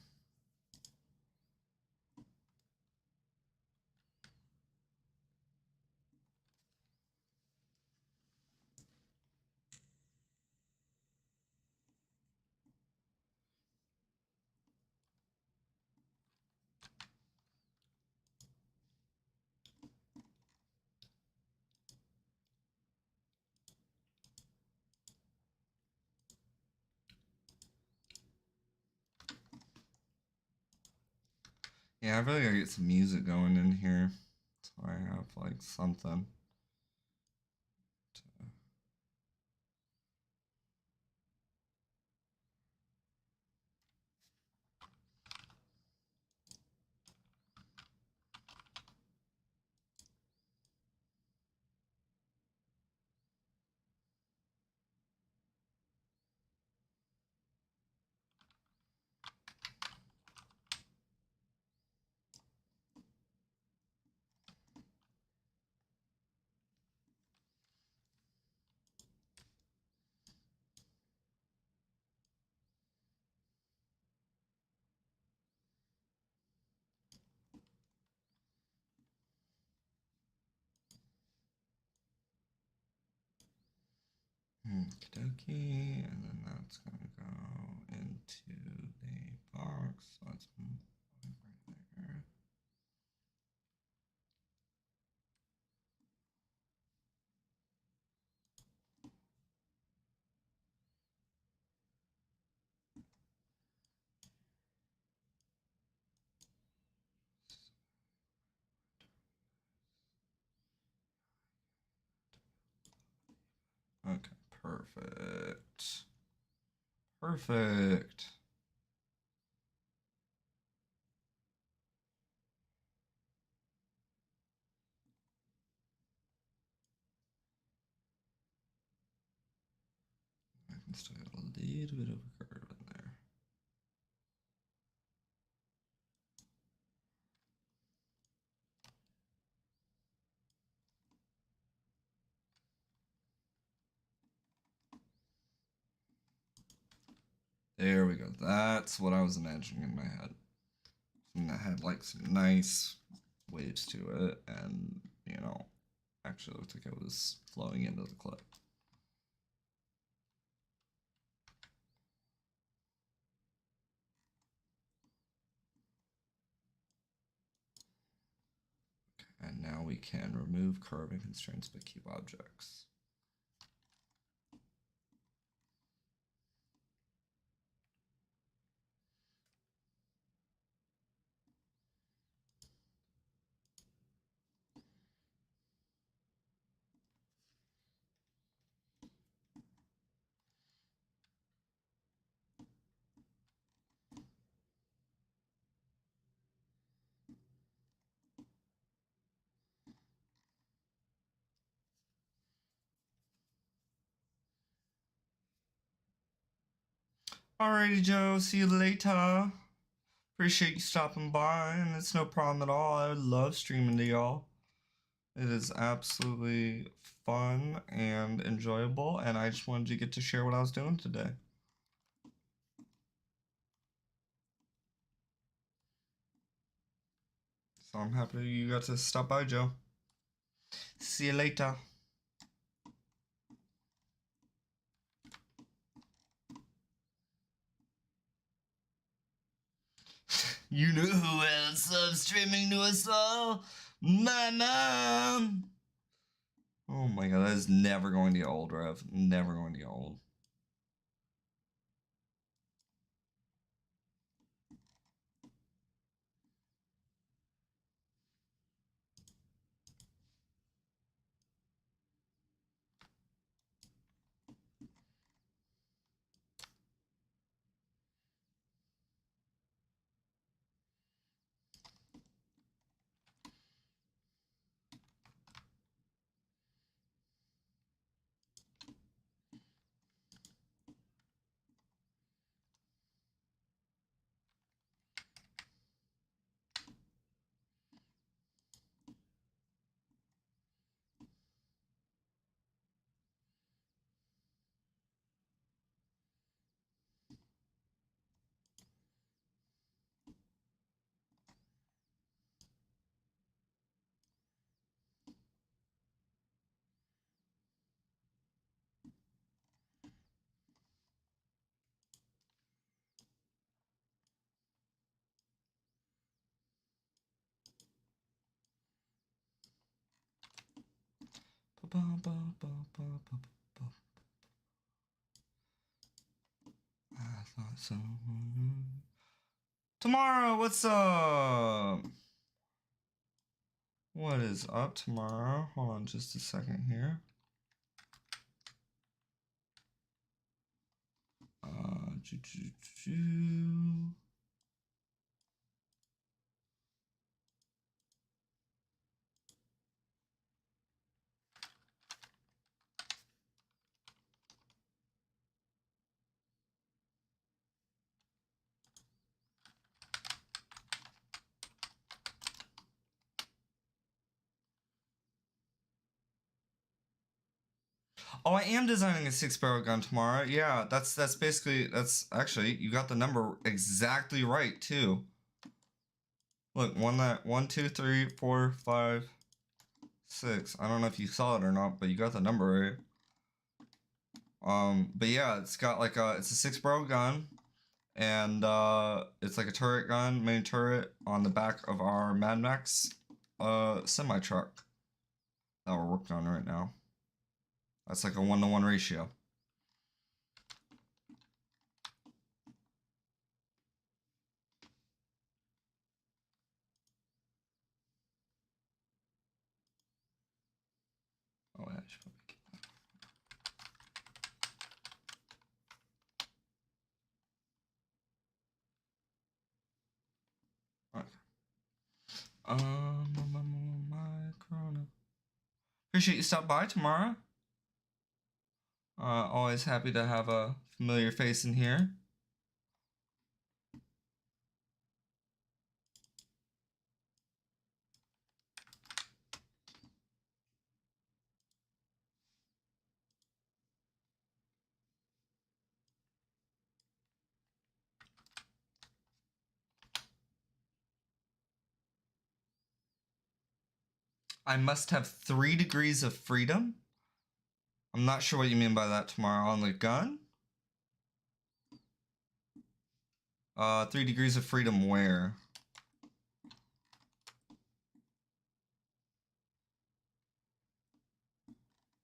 Yeah, I really gotta get some music going in here. So I have like something. Okie, and then that's gonna go into the box. So let's move right there. Okay, perfect. Perfect. I can still get a little bit of a curve in there. There we go. That's what I was imagining in my head. And that had like some nice waves to it, and you know, actually looked like it was flowing into the clip. Okay, and now we can remove curving constraints but keep objects. Alrighty, Joe. See you later. Appreciate you stopping by, and it's no problem at all. I love streaming to y'all. It is absolutely fun and enjoyable, and I just wanted to get to share what I was doing today. So I'm happy you got to stop by, Joe. See you later. You know who else loves streaming to us all? My mom! Oh my god, that is never going to get old, Rev. Never going to get old. I thought so. Tomorrow, what's up? What is up tomorrow? Hold on just a second here. Choo, choo, choo. Oh, I am designing a 6-barrel gun tomorrow. Yeah, that's basically, that's actually, you got the number exactly right too. Look, 1, 2, 3, 4, 5, 6. I don't know if you saw it or not, but you got the number right. But yeah, it's got like it's a 6-barrel gun, and it's like a turret gun, main turret on the back of our Mad Max semi truck that we're working on right now. That's like a 1-to-1 ratio. Oh, yeah, I should probably keep that. Okay. My Corona. Appreciate you stop by tomorrow. Always happy to have a familiar face in here. I must have 3 degrees of freedom. I'm not sure what you mean by that tomorrow. On the gun? 3 degrees of freedom where?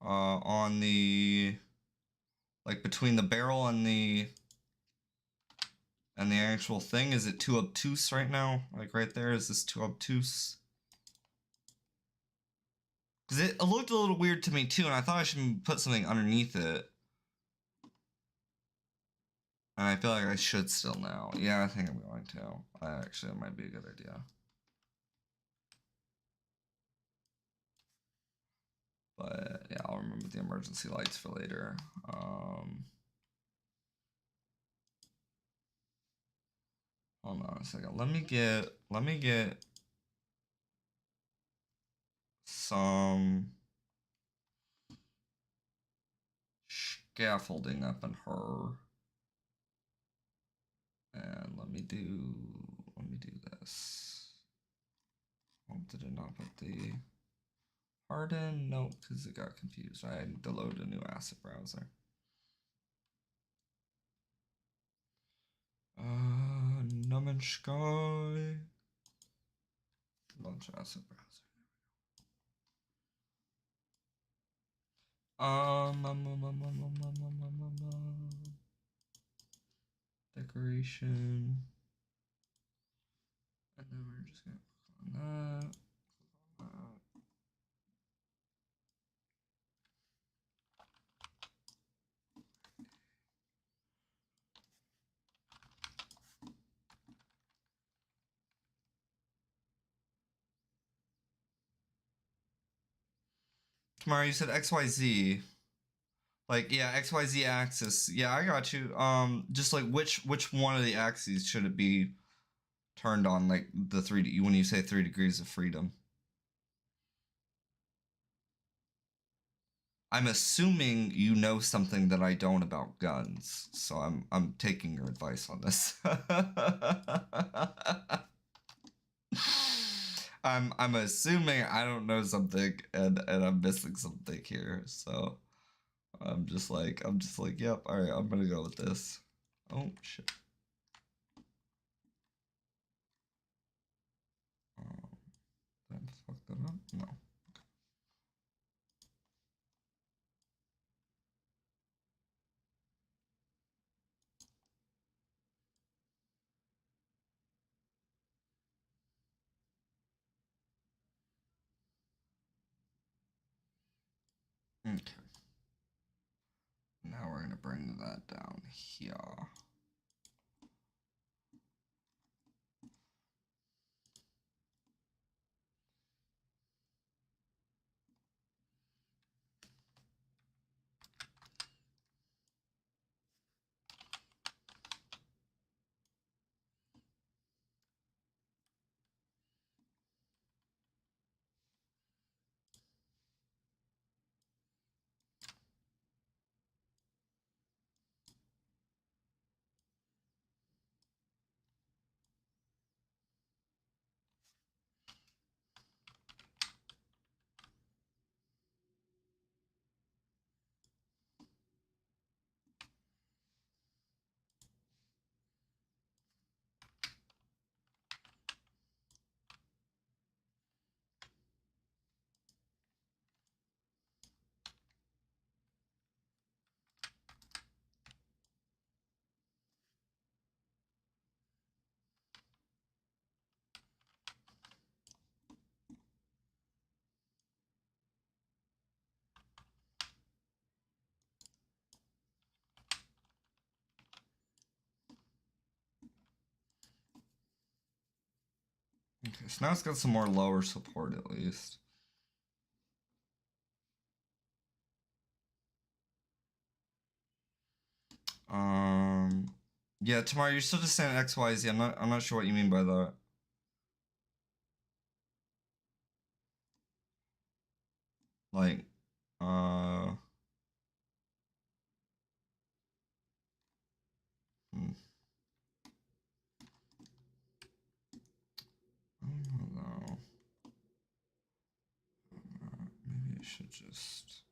On the, like between the barrel and the actual thing. Is it too obtuse right now? Like right there, is this too obtuse? Because it looked a little weird to me too, and I thought I should put something underneath it. And I feel like I should still now. Yeah, I think I'm going to. Actually, that might be a good idea. But yeah, I'll remember the emergency lights for later. Hold on a second. Let me get some scaffolding up in her. And let me do this. Oh, did it not put the harden? No, because it got confused. I had to load a new asset browser. Numenskoi. Launch asset browser. Decoration. And then we're just gonna click on that. Tomorrow you said XYZ. Like, yeah, XYZ axis. Yeah, I got you. Just like which one of the axes should it be turned on? Like the 3D when you say 3 degrees of freedom. I'm assuming you know something that I don't about guns, so I'm taking your advice on this. I'm assuming I don't know something and I'm missing something here, so I'm just like, yep, all right, I'm gonna go with this. Oh shit. Did I fuck that up? No. Okay. Now we're gonna bring that down here. Okay, so now it's got some more lower support at least. Yeah, Tamara, you're still just saying XYZ. I'm not sure what you mean by that. Like, hmm. I don't know. Maybe I should just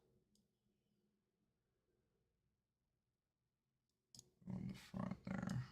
go on the front there.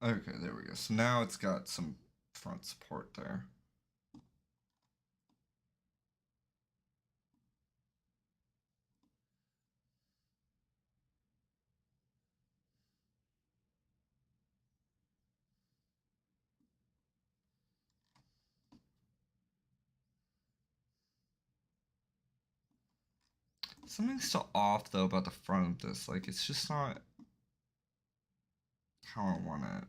Okay, there we go. So now it's got some front support there. Something's still off though about the front of this. Like it's just not how I want it.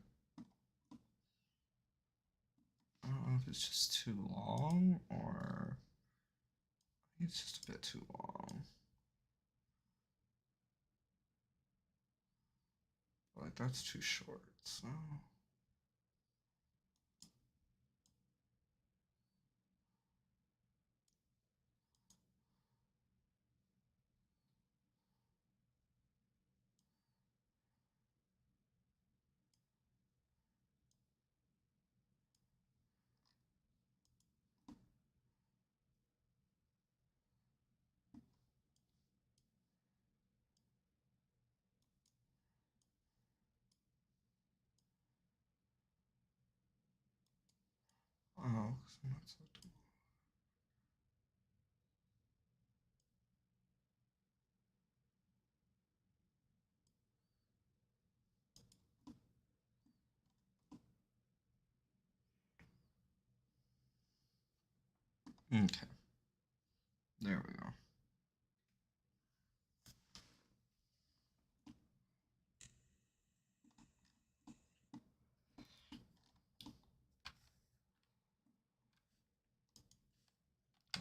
I don't know if it's just too long or I think it's just a bit too long. Like that's too short. So oh, so not so too long. Okay. There we go.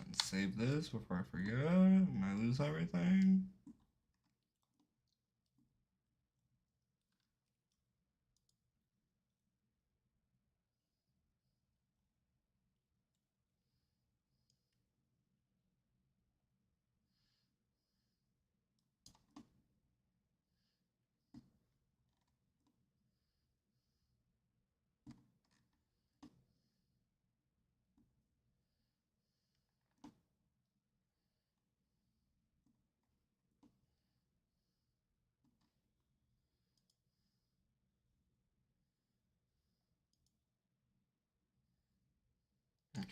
And save this before I forget and I lose everything. Okay.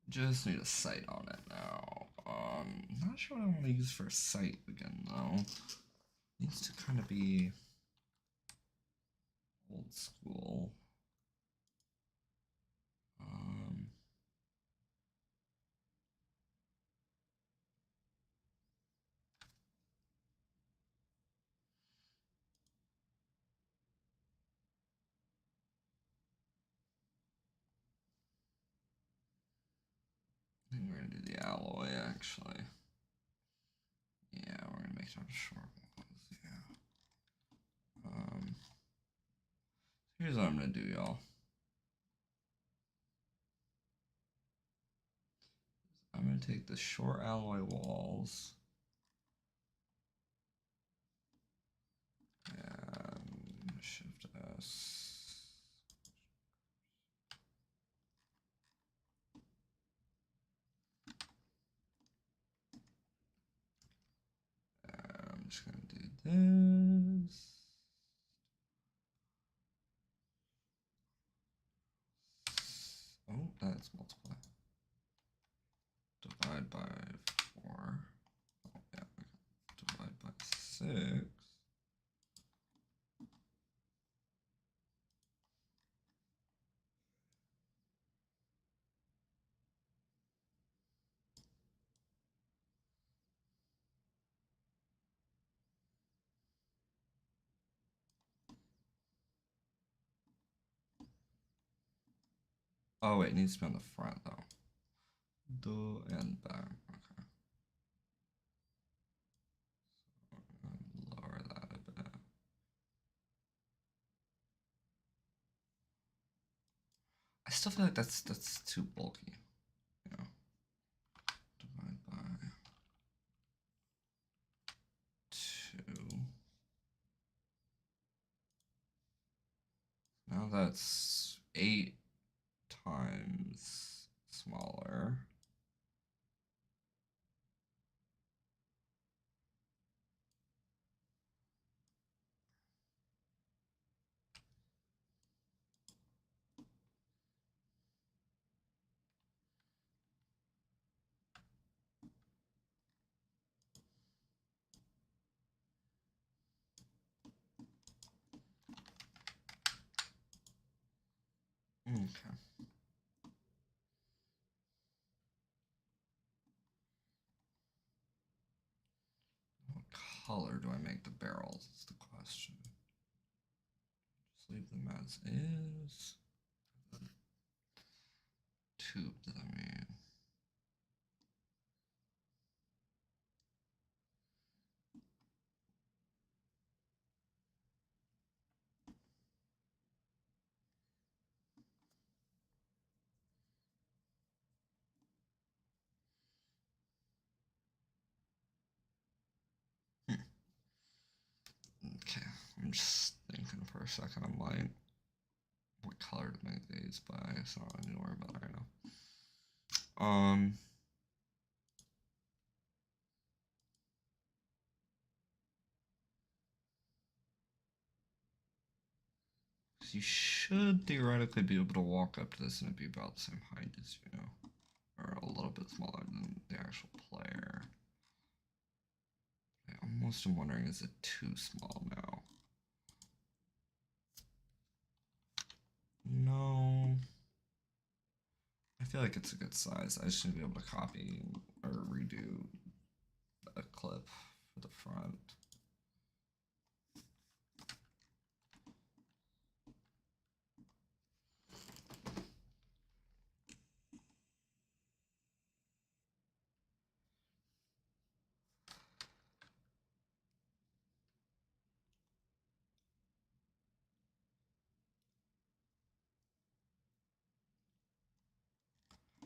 Just need a sight on it now. Not sure what I want to use for a sight again though. Needs to kind of be old school. Um, I think we're gonna do the alloy actually. Yeah, we're gonna make it on short walls. Yeah. Here's what I'm gonna do, y'all. I'm gonna take the short alloy walls and Shift S. I'm just gonna do this. Oh, that's multiply. Divide by 4. Oh, yeah, okay. Divide by 6. Oh, wait, it needs to be on the front, though. Do and back. Okay. So lower that a bit. I still feel like that's too bulky. You know. Divide by 2. Now that's 8 times smaller. Okay. What color do I make the barrels? Is the question. Just leave them as is. Tube that I mean. Okay, I'm just thinking for a second. I'm like, what color to make these, but I guess I don't need to worry about that right now. You should theoretically be able to walk up to this and it'd be about the same height as you, or a little bit smaller than the actual player. I almost am wondering, is it too small now? No. I feel like it's a good size. I just need to be able to copy or redo a clip for the front.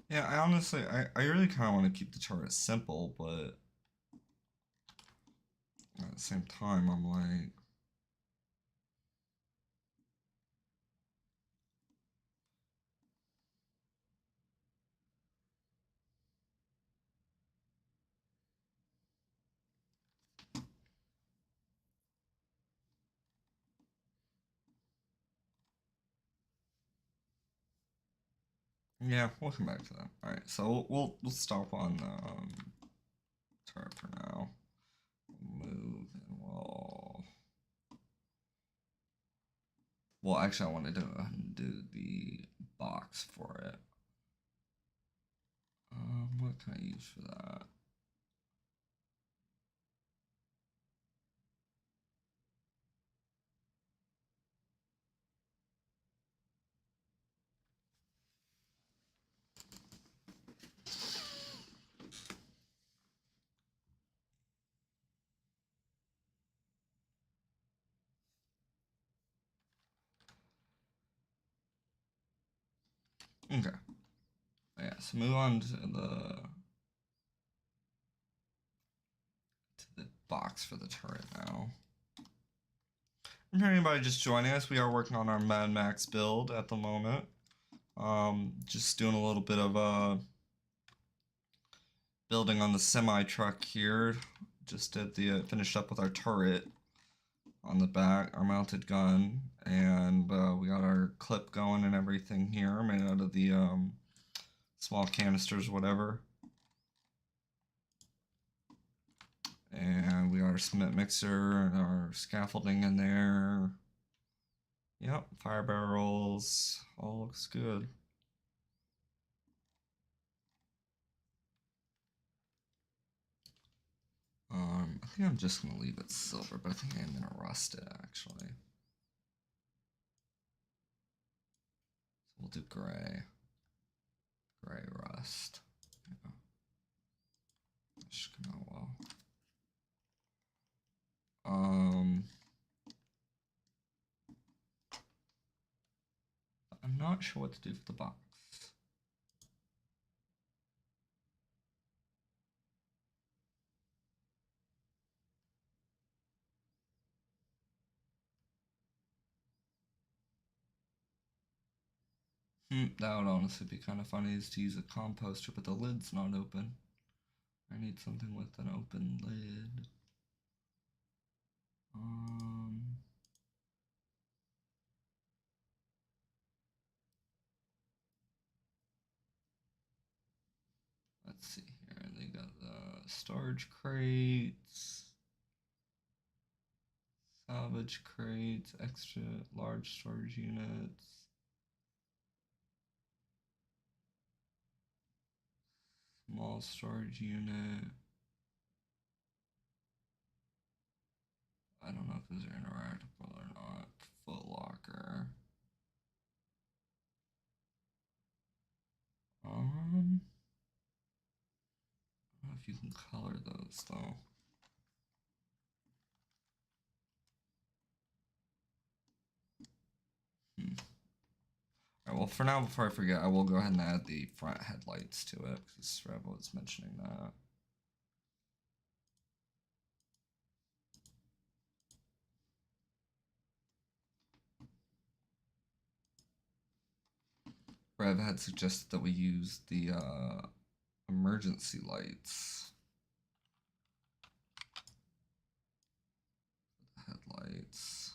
Yeah, I honestly, I really kind of want to keep the turret simple, but at the same time, I'm like, yeah, we'll come back to that. All right, so we'll stop on turret for now. We'll move and well, actually, I wanted to do the box for it. What can I use for that? Okay. Yeah, so move on to the box for the turret now. I'm hearing anybody just joining us. We are working on our Mad Max build at the moment. Just doing a little bit of building on the semi truck here. Just did the finished up with our turret on the back, our mounted gun, and we got our clip going and everything here, made out of the small canisters, whatever. And we got our cement mixer and our scaffolding in there. Yep, fire barrels, all looks good. I think I'm just gonna leave it silver, but I think I'm gonna rust it actually. So we'll do gray. Gray rust. Yeah. That should come out well. I'm not sure what to do for the box. That would honestly be kind of funny, is to use a composter, but the lid's not open. I need something with an open lid. Let's see here. They got the storage crates, salvage crates, extra large storage units. Small storage unit. I don't know if those are interactable or not. Foot Locker. I don't know if you can color those though. Alright, well, for now, before I forget, I will go ahead and add the front headlights to it because Revo was mentioning that. Rev had suggested that we use the emergency lights. Headlights.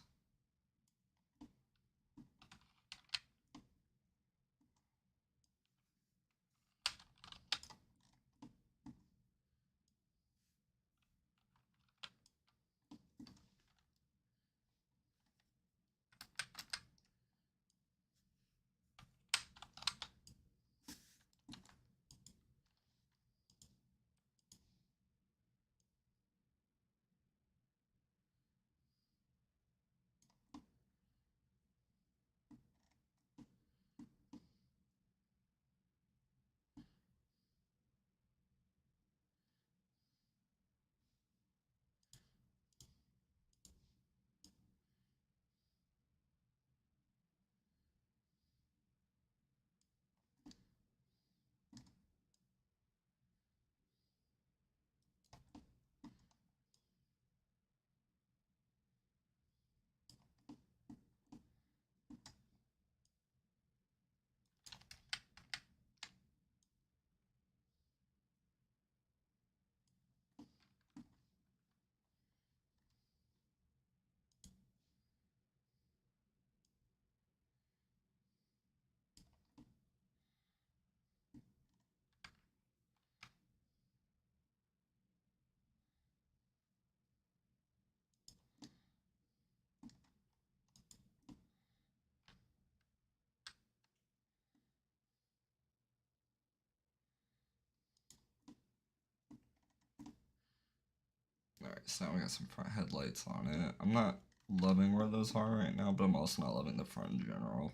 Alright, so now we got some front headlights on it. I'm not loving where those are right now, but I'm also not loving the front in general.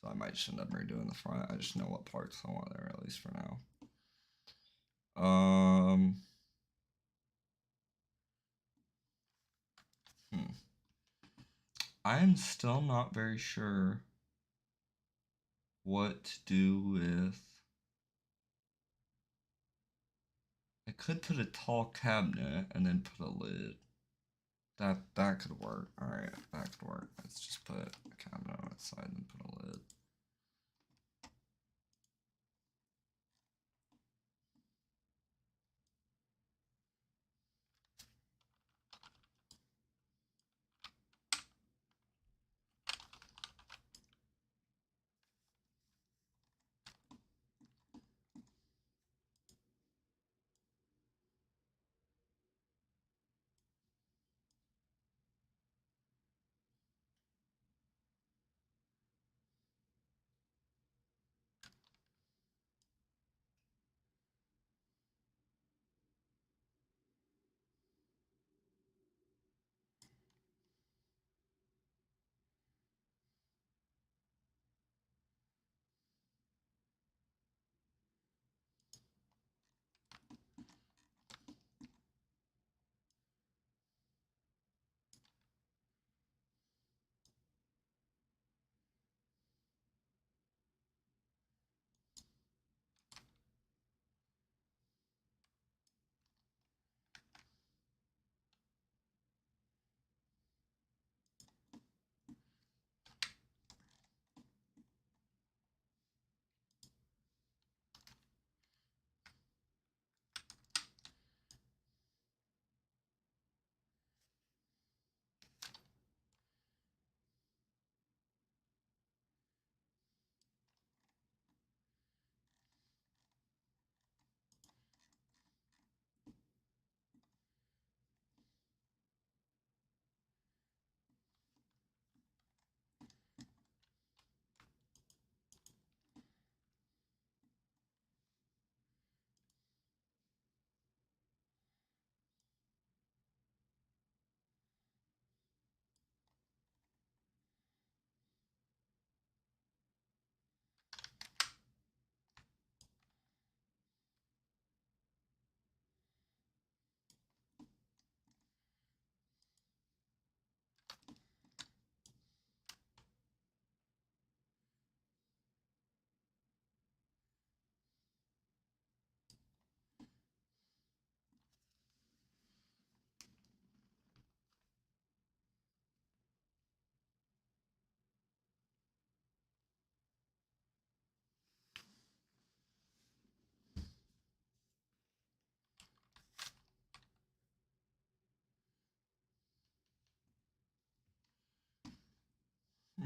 So I might just end up redoing the front. I just know what parts I want there, at least for now. I'm still not very sure what to do with. I could put a tall cabinet and then put a lid. That could work. Alright, that could work. Let's just put a cabinet on its side and put a lid.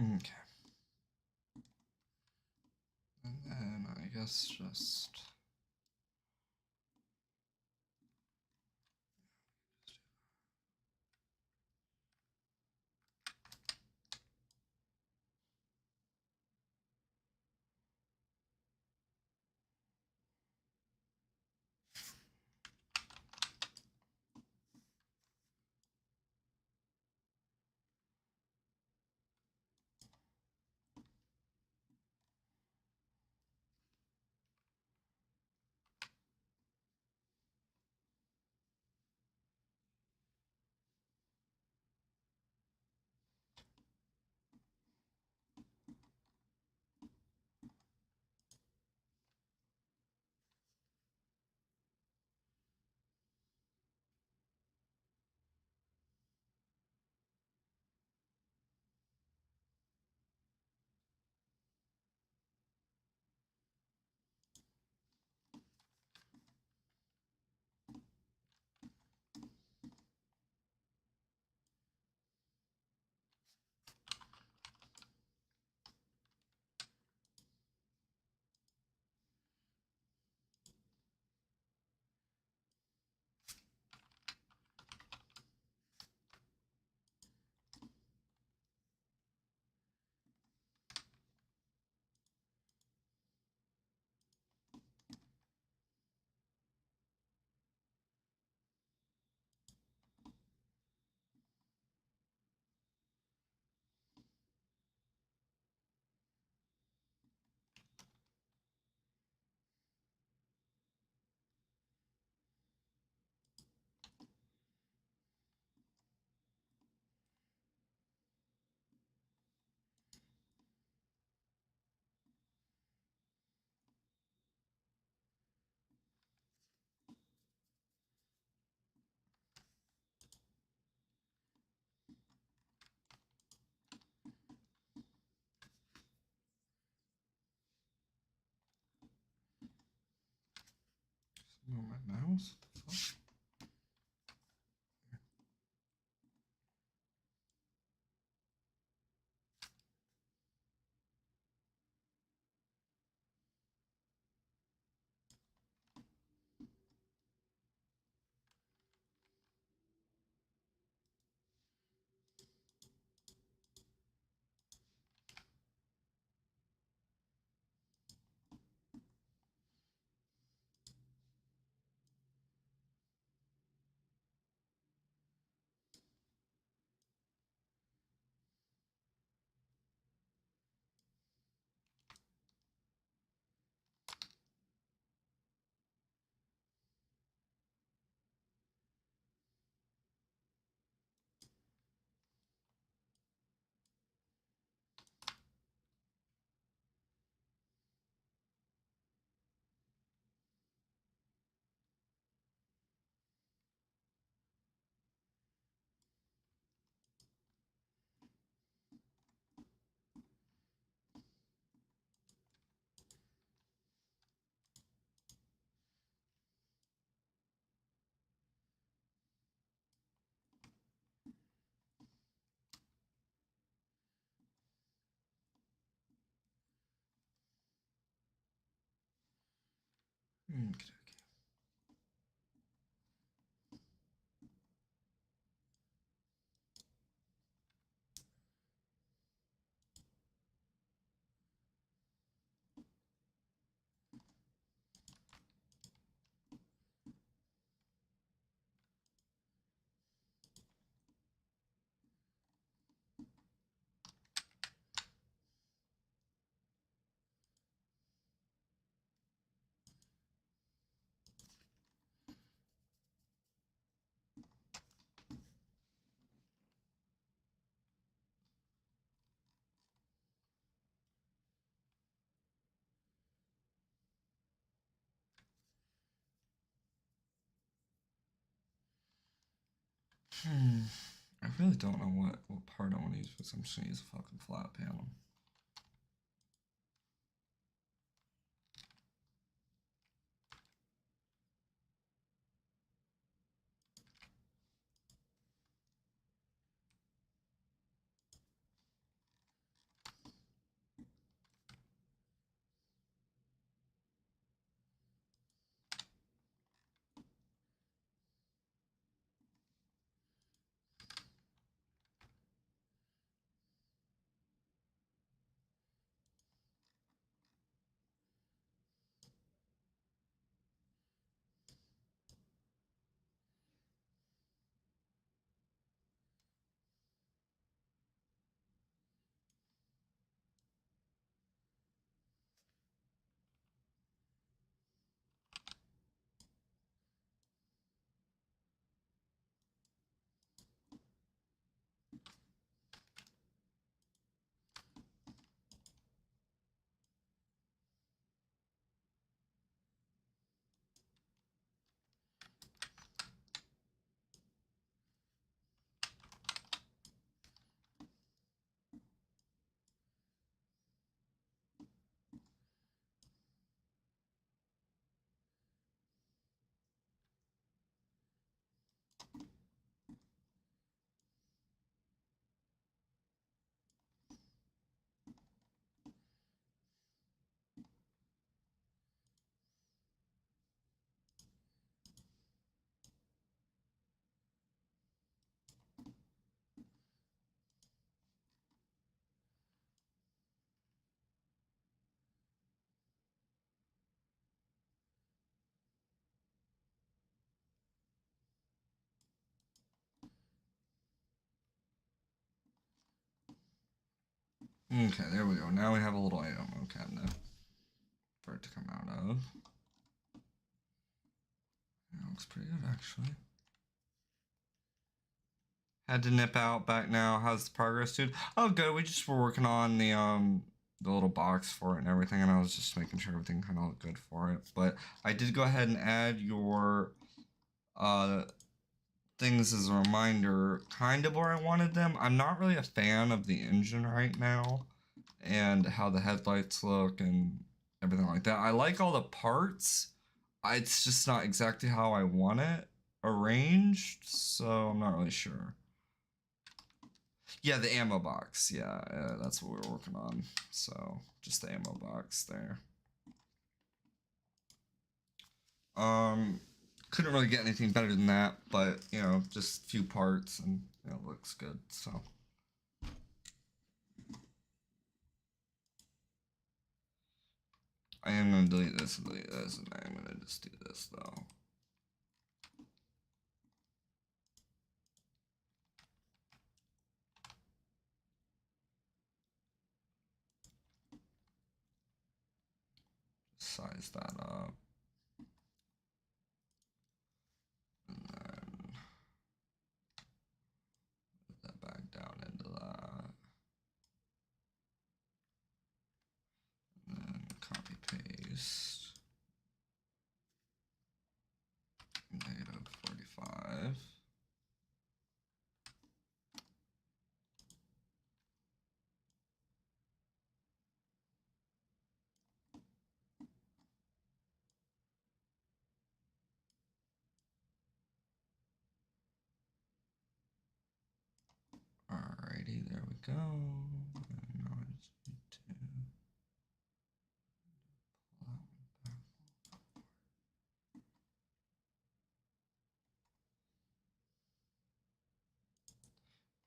Okay. And then I guess just... Move my mouse? What the fuck? Okay. I really don't know what part I want to use for this. I'm just gonna use a fucking flat panel. Okay, there we go. Now we have a little ammo cabinet for it to come out of. That looks pretty good, actually. Had to nip out back now. How's the progress, dude? Oh, good. We just were working on the little box for it and everything, and I was just making sure everything kind of looked good for it. But I did go ahead and add your things as a reminder, kind of where I wanted them. I'm not really a fan of the engine right now and how the headlights look and everything like that. I like all the parts. It's just not exactly how I want it arranged, so I'm not really sure. Yeah, the ammo box. Yeah, that's what we were working on. So just the ammo box there. Couldn't really get anything better than that, but you know, just a few parts and it looks good. So I am gonna delete this and delete this, and I'm gonna just do this though. Size that up. And then put that back down into that. And then copy paste. -45. Alrighty, there we go. And now I just need to pull that one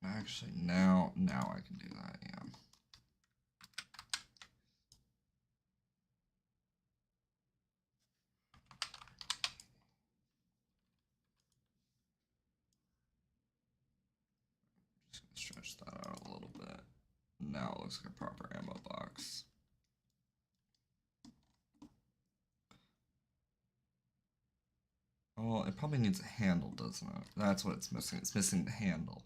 back. Actually, now I can do that. Yeah. Just gonna stretch that out a little bit. Now it looks like a proper ammo box. Oh, it probably needs a handle, doesn't it? That's what it's missing. It's missing the handle.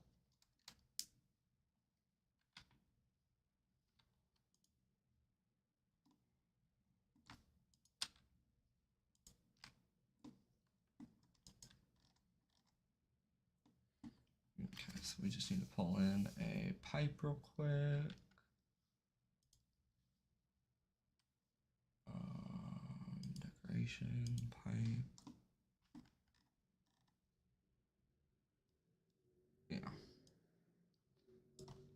Okay, so we just need to pull in a pipe real quick. Decoration, pipe. Yeah.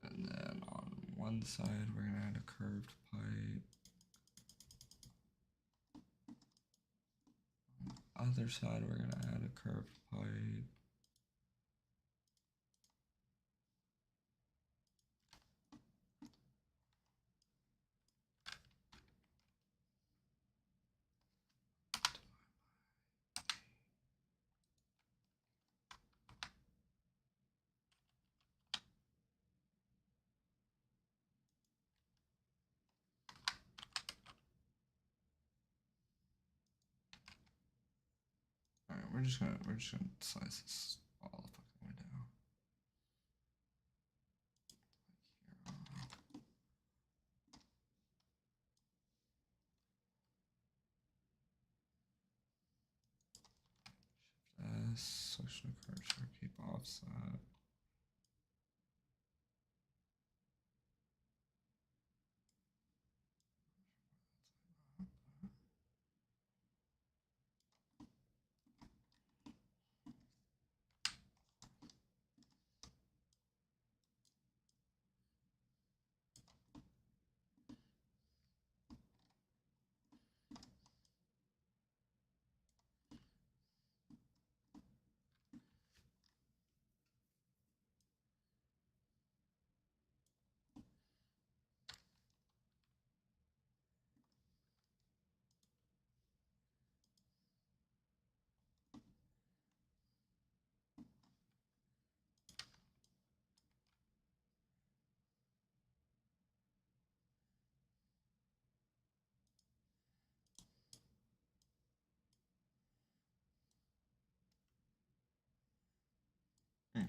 And then on one side, we're gonna add a curved pipe. On the other side, we're gonna add a curved pipe. All right, we're just gonna slice this all the fucking way down. Shift S, section of curvature, keep offset. Okay.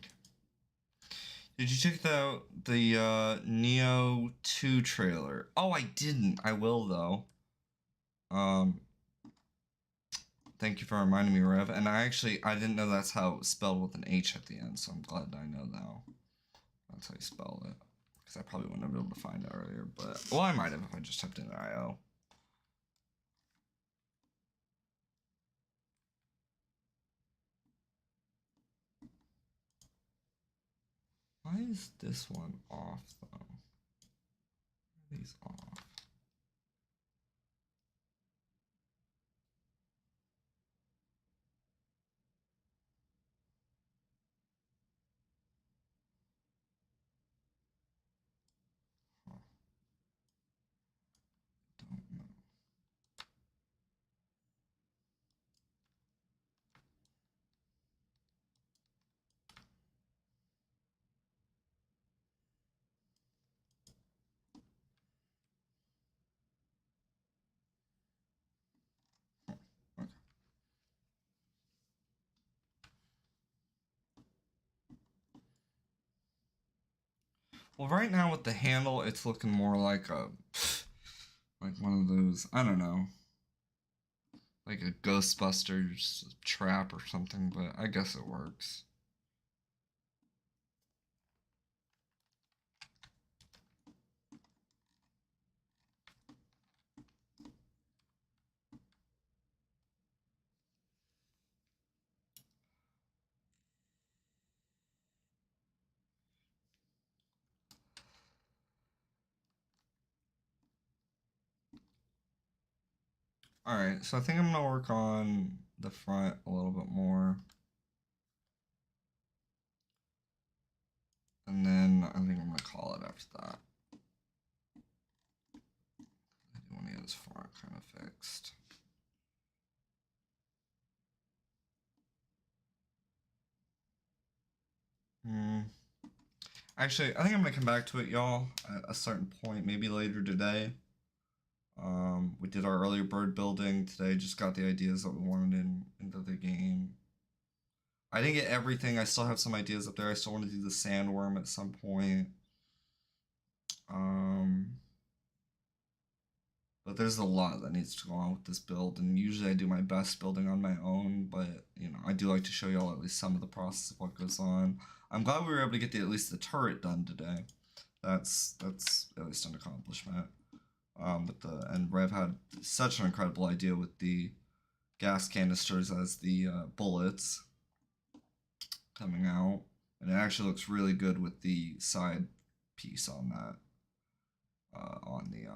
Did you check out the Neo 2 trailer? Oh, I didn't. I will though. Thank you for reminding me, Rev. And I didn't know that's how it was spelled with an H at the end, so I'm glad I know now. That's how you spell it. Because I probably wouldn't have been able to find it earlier, but well, I might have if I just typed in IO. Why is this one off though? Why are these off? Huh. Don't know. Okay. Well, right now with the handle, it's looking more like like one of those, I don't know, like a Ghostbusters trap or something, but I guess it works. Alright, so I think I'm gonna work on the front a little bit more. And then I think I'm gonna call it after that. I do want to get this front kind of fixed. Actually, I think I'm gonna come back to it, y'all, at a certain point, maybe later today. We did our earlier bird building today, just got the ideas that we wanted into the game. I didn't get everything, I still have some ideas up there. I still want to do the sandworm at some point. But there's a lot that needs to go on with this build, and usually I do my best building on my own, but you know, I do like to show y'all at least some of the process of what goes on. I'm glad we were able to get at least the turret done today. That's at least an accomplishment. And Rev had such an incredible idea with the gas canisters as the bullets coming out, and it actually looks really good with the side piece on that, on the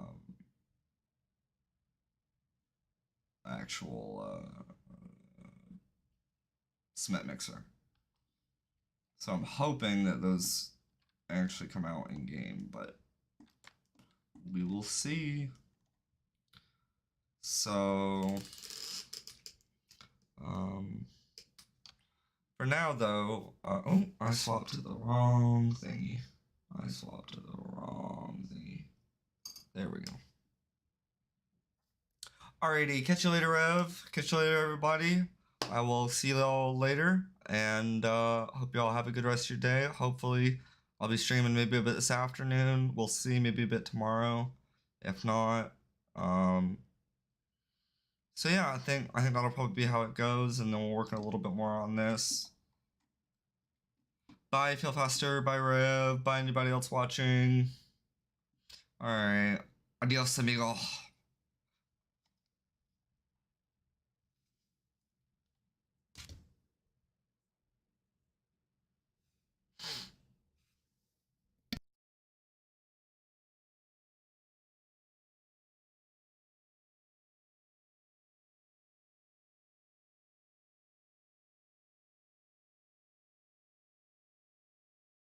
actual cement mixer. So I'm hoping that those actually come out in game, but we will see. So for now though, oh, I swapped to the wrong thingy. There we go. Alrighty, catch you later, Rev. Catch you later, everybody. I will see you all later, and hope you all have a good rest of your day. Hopefully, I'll be streaming maybe a bit this afternoon. We'll see, maybe a bit tomorrow. If not, so yeah, I think that'll probably be how it goes, and then we'll work a little bit more on this. Bye, Feel Faster. Bye, Rev. Bye, anybody else watching. All right, adios, amigo.